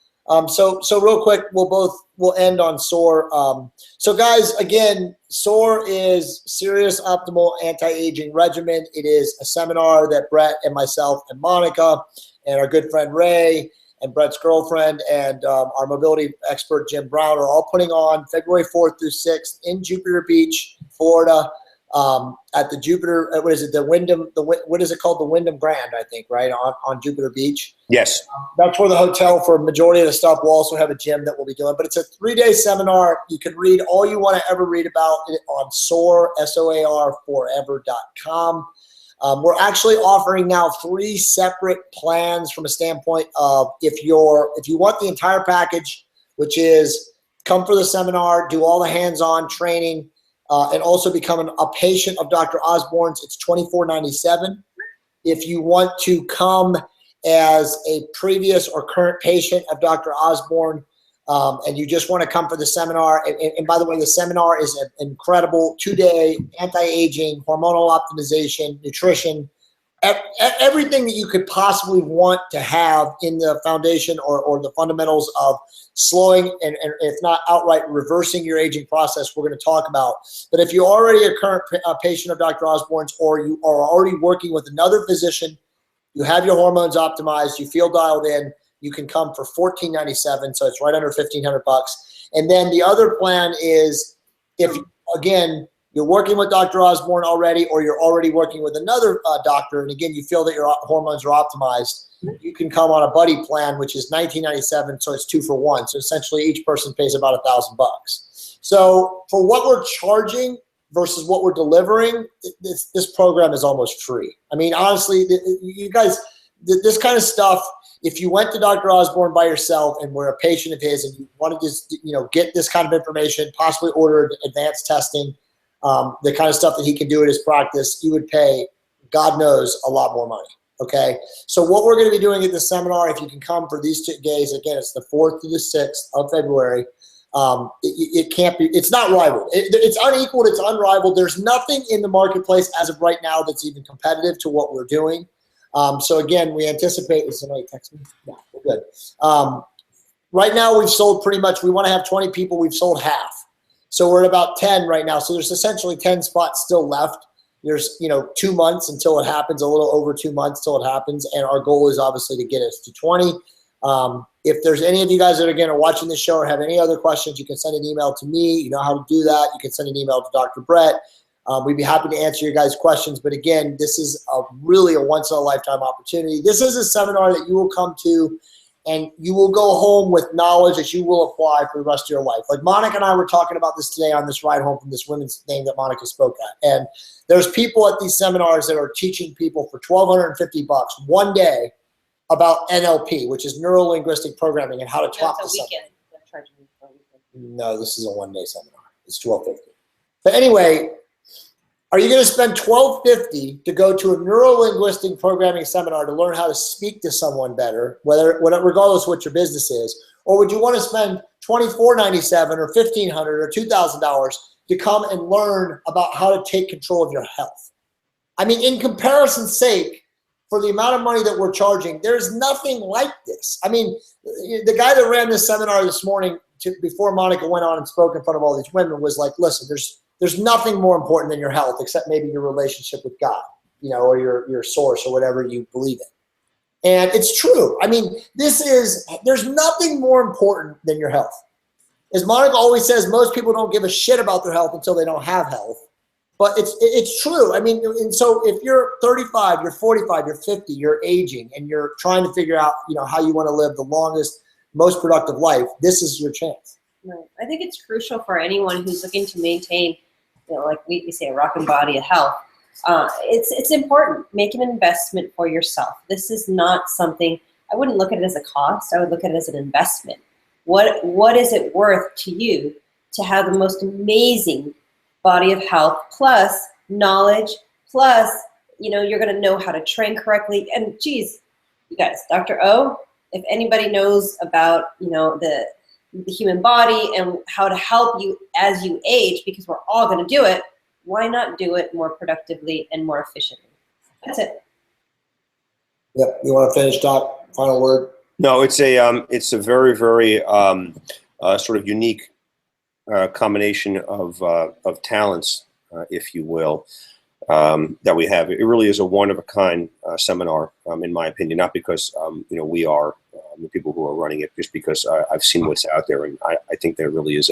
[SPEAKER 2] So real quick, we'll end on SOAR. So guys, again, SOAR is Serious Optimal Anti-Aging Regimen. It is a seminar that Brett and myself and Monica and our good friend Ray and Brett's girlfriend and our mobility expert Jim Brown are all putting on February 4th through 6th in Jupiter Beach, Florida. At the Jupiter, what is it? The Wyndham, what is it called? The Wyndham Grand, I think, right? On Jupiter Beach. Yes. That's where the hotel for a majority of the stuff. We'll also have a gym that we'll be doing, but it's a 3-day seminar. You can read all you want to ever read about it on SOAR, SOAR, forever.com. We're actually offering now 3 separate plans from a standpoint of if you want the entire package, which is come for the seminar, do all the hands-on training, and also become a patient of Dr. Osborne's, it's $24.97. If you want to come as a previous or current patient of Dr. Osborne, and you just want to come for the seminar, and by the way, the seminar is an incredible 2-day anti-aging, hormonal optimization, nutrition, everything that you could possibly want to have in the foundation or the fundamentals of slowing and if not outright reversing your aging process, we're going to talk about. But if you're already a current patient of Dr. Osborne's, or you are already working with another physician, you have your hormones optimized, you feel dialed in, you can come for $14.97, so it's right under $1,500. And then the other plan is, if again you're working with Dr. Osborne already, or you're already working with another doctor, and again you feel that your hormones are optimized, you can come on a buddy plan, which is $19.97, so it's 2 for 1. So essentially each person pays about $1,000. So for what we're charging versus what we're delivering, this program is almost free. I mean, honestly, you guys, this kind of stuff, if you went to Dr. Osborne by yourself and were a patient of his and you wanted to get this kind of information, possibly order advanced testing, the kind of stuff that he can do at his practice, you would pay, God knows, a lot more money. Okay, so what we're going to be doing at the seminar, if you can come for these 2 days, again, it's the 4th to the 6th of February. It can't be, it's not rivaled. It's unequaled, it's unrivaled. There's nothing in the marketplace as of right now that's even competitive to what we're doing. So again, we anticipate, is somebody text me? Yeah, we're good. Right now we've sold pretty much, we want to have 20 people, we've sold half. So we're at about 10 right now. So there's essentially 10 spots still left. There's 2 months until it happens, a little over 2 months till it happens. And our goal is obviously to get us to 20. If there's any of you guys that again are watching this show or have any other questions, you can send an email to me. You know how to do that. You can send an email to Dr. Brett. We'd be happy to answer your guys' questions. But again, this is really a once-in-a-lifetime opportunity. This is a seminar that you will come to, and you will go home with knowledge that you will apply for the rest of your life. Like Monica and I were talking about this today on this ride home from this women's thing that Monica spoke at. And there's people at these seminars that are teaching people for $1,250 one day about NLP, which is neuro-linguistic programming, and how to talk to someone. No, this is a one-day seminar. It's $1,250. But anyway, are you going to spend $1,250 to go to a neuro-linguistic programming seminar to learn how to speak to someone better, regardless of what your business is? Or would you want to spend $24.97 or $1,500 or $2,000 to come and learn about how to take control of your health? I mean, in comparison's sake, for the amount of money that we're charging, there's nothing like this. I mean, the guy that ran this seminar this morning, before Monica went on and spoke in front of all these women, was like, listen, there's nothing more important than your health except maybe your relationship with God, or your source or whatever you believe in. And it's true. I mean, there's nothing more important than your health. As Monica always says, most people don't give a shit about their health until they don't have health. But it's true. I mean, and so if you're 35, you're 45, you're 50, you're aging, and you're trying to figure out, how you want to live the longest, most productive life, this is your chance.
[SPEAKER 3] Right. I think it's crucial for anyone who's looking to maintain, like we say, a rocking body of health. It's important. Make an investment for yourself. This is not something, I wouldn't look at it as a cost. I would look at it as an investment. What is it worth to you to have the most amazing body of health, plus knowledge, plus, you're going to know how to train correctly. And geez, you guys, Dr. O, if anybody knows about, the human body and how to help you as you age, because we're all going to do it, why not do it more productively and more efficiently? That's it.
[SPEAKER 2] Yep. You want to finish, Doc? Final word?
[SPEAKER 1] No, it's a very, very sort of unique combination of talents, if you will, that we have. It really is a one-of-a-kind seminar, in my opinion, not because, we are the people who are running it, just because I've seen what's out there, and I think there really is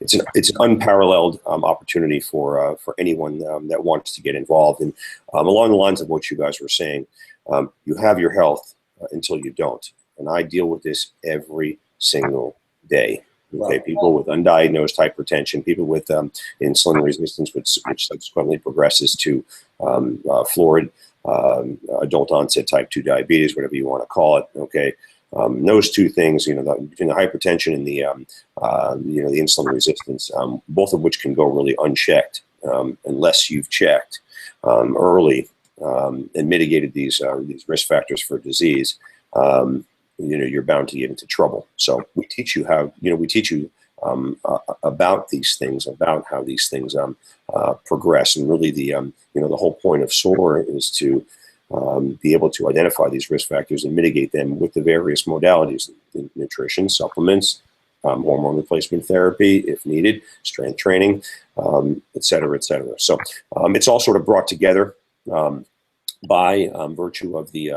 [SPEAKER 1] it's an unparalleled opportunity for anyone that wants to get involved. And along the lines of what you guys were saying, you have your health until you don't. And I deal with this every single day. Okay, people with undiagnosed hypertension, people with insulin resistance, which subsequently progresses to florid adult onset type 2 diabetes, whatever you want to call it. Okay, those two things, between the hypertension and the the insulin resistance, both of which can go really unchecked unless you've checked early and mitigated these risk factors for disease. you're bound to get into trouble. So we teach you how, about these things, about how these things progress. And really the whole point of SOAR is to be able to identify these risk factors and mitigate them with the various modalities: nutrition, supplements, hormone replacement therapy, if needed, strength training, et cetera, et cetera. So it's all sort of brought together by virtue of the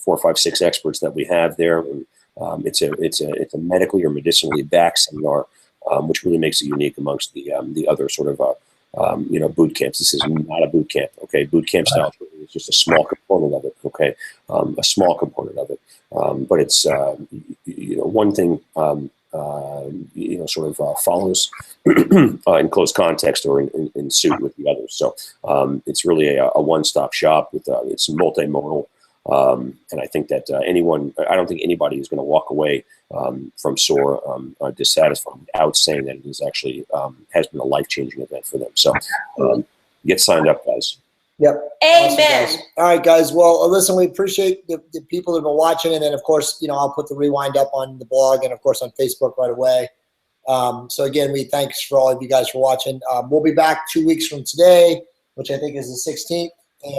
[SPEAKER 1] 4, 5, 6 experts that we have there. And, it's a medically or medicinally backed seminar, which really makes it unique amongst the other sort of boot camps. This is not a boot camp, okay? Boot camp style training is just a small component of it, okay? A small component of it, but it's one thing follows in close context or in suit with the others. So it's really a one-stop shop with it's multimodal. And I think that I don't think anybody is going to walk away from SOAR dissatisfied without saying that it is actually has been a life-changing event for them. So get signed up, guys.
[SPEAKER 2] Yep.
[SPEAKER 3] Amen.
[SPEAKER 2] Awesome, all right, guys. Well, listen, we appreciate the people that have been watching. And then, of course, I'll put the rewind up on the blog and, of course, on Facebook right away. So, again, thanks for all of you guys for watching. We'll be back 2 weeks from today, which I think is the 16th.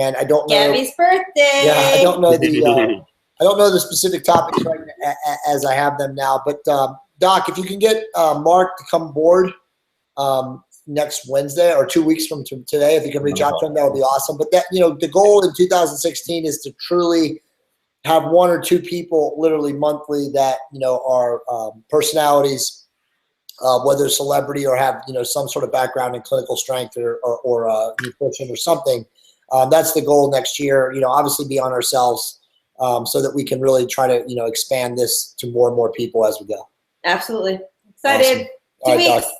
[SPEAKER 2] And I don't know.
[SPEAKER 3] Gabby's birthday.
[SPEAKER 2] Yeah, I don't know the specific topics right as I have them now. But Doc, if you can get Mark to come aboard next Wednesday or 2 weeks from today, if you can reach out to him, that would be awesome. But that the goal in 2016 is to truly have 1 or 2 people, literally monthly, that are personalities, whether celebrity or have some sort of background in clinical strength or nutrition or something. That's the goal next year. Obviously be on ourselves so that we can really try to expand this to more and more people as we go.
[SPEAKER 3] Absolutely excited.
[SPEAKER 2] Awesome.
[SPEAKER 3] 2 weeks.
[SPEAKER 2] Doc.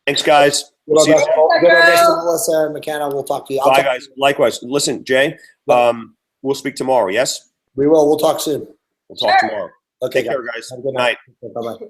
[SPEAKER 1] Thanks, guys.
[SPEAKER 2] Good
[SPEAKER 1] See you.
[SPEAKER 2] rest of Melissa and McKenna. We'll talk to you.
[SPEAKER 1] Bye, guys. Likewise. Listen, Jay, we'll speak tomorrow. Yes,
[SPEAKER 2] we will. We'll talk soon.
[SPEAKER 1] we'll talk tomorrow.
[SPEAKER 2] Okay.
[SPEAKER 1] Take care, guys.
[SPEAKER 2] Have a good
[SPEAKER 1] night.
[SPEAKER 2] Bye-bye.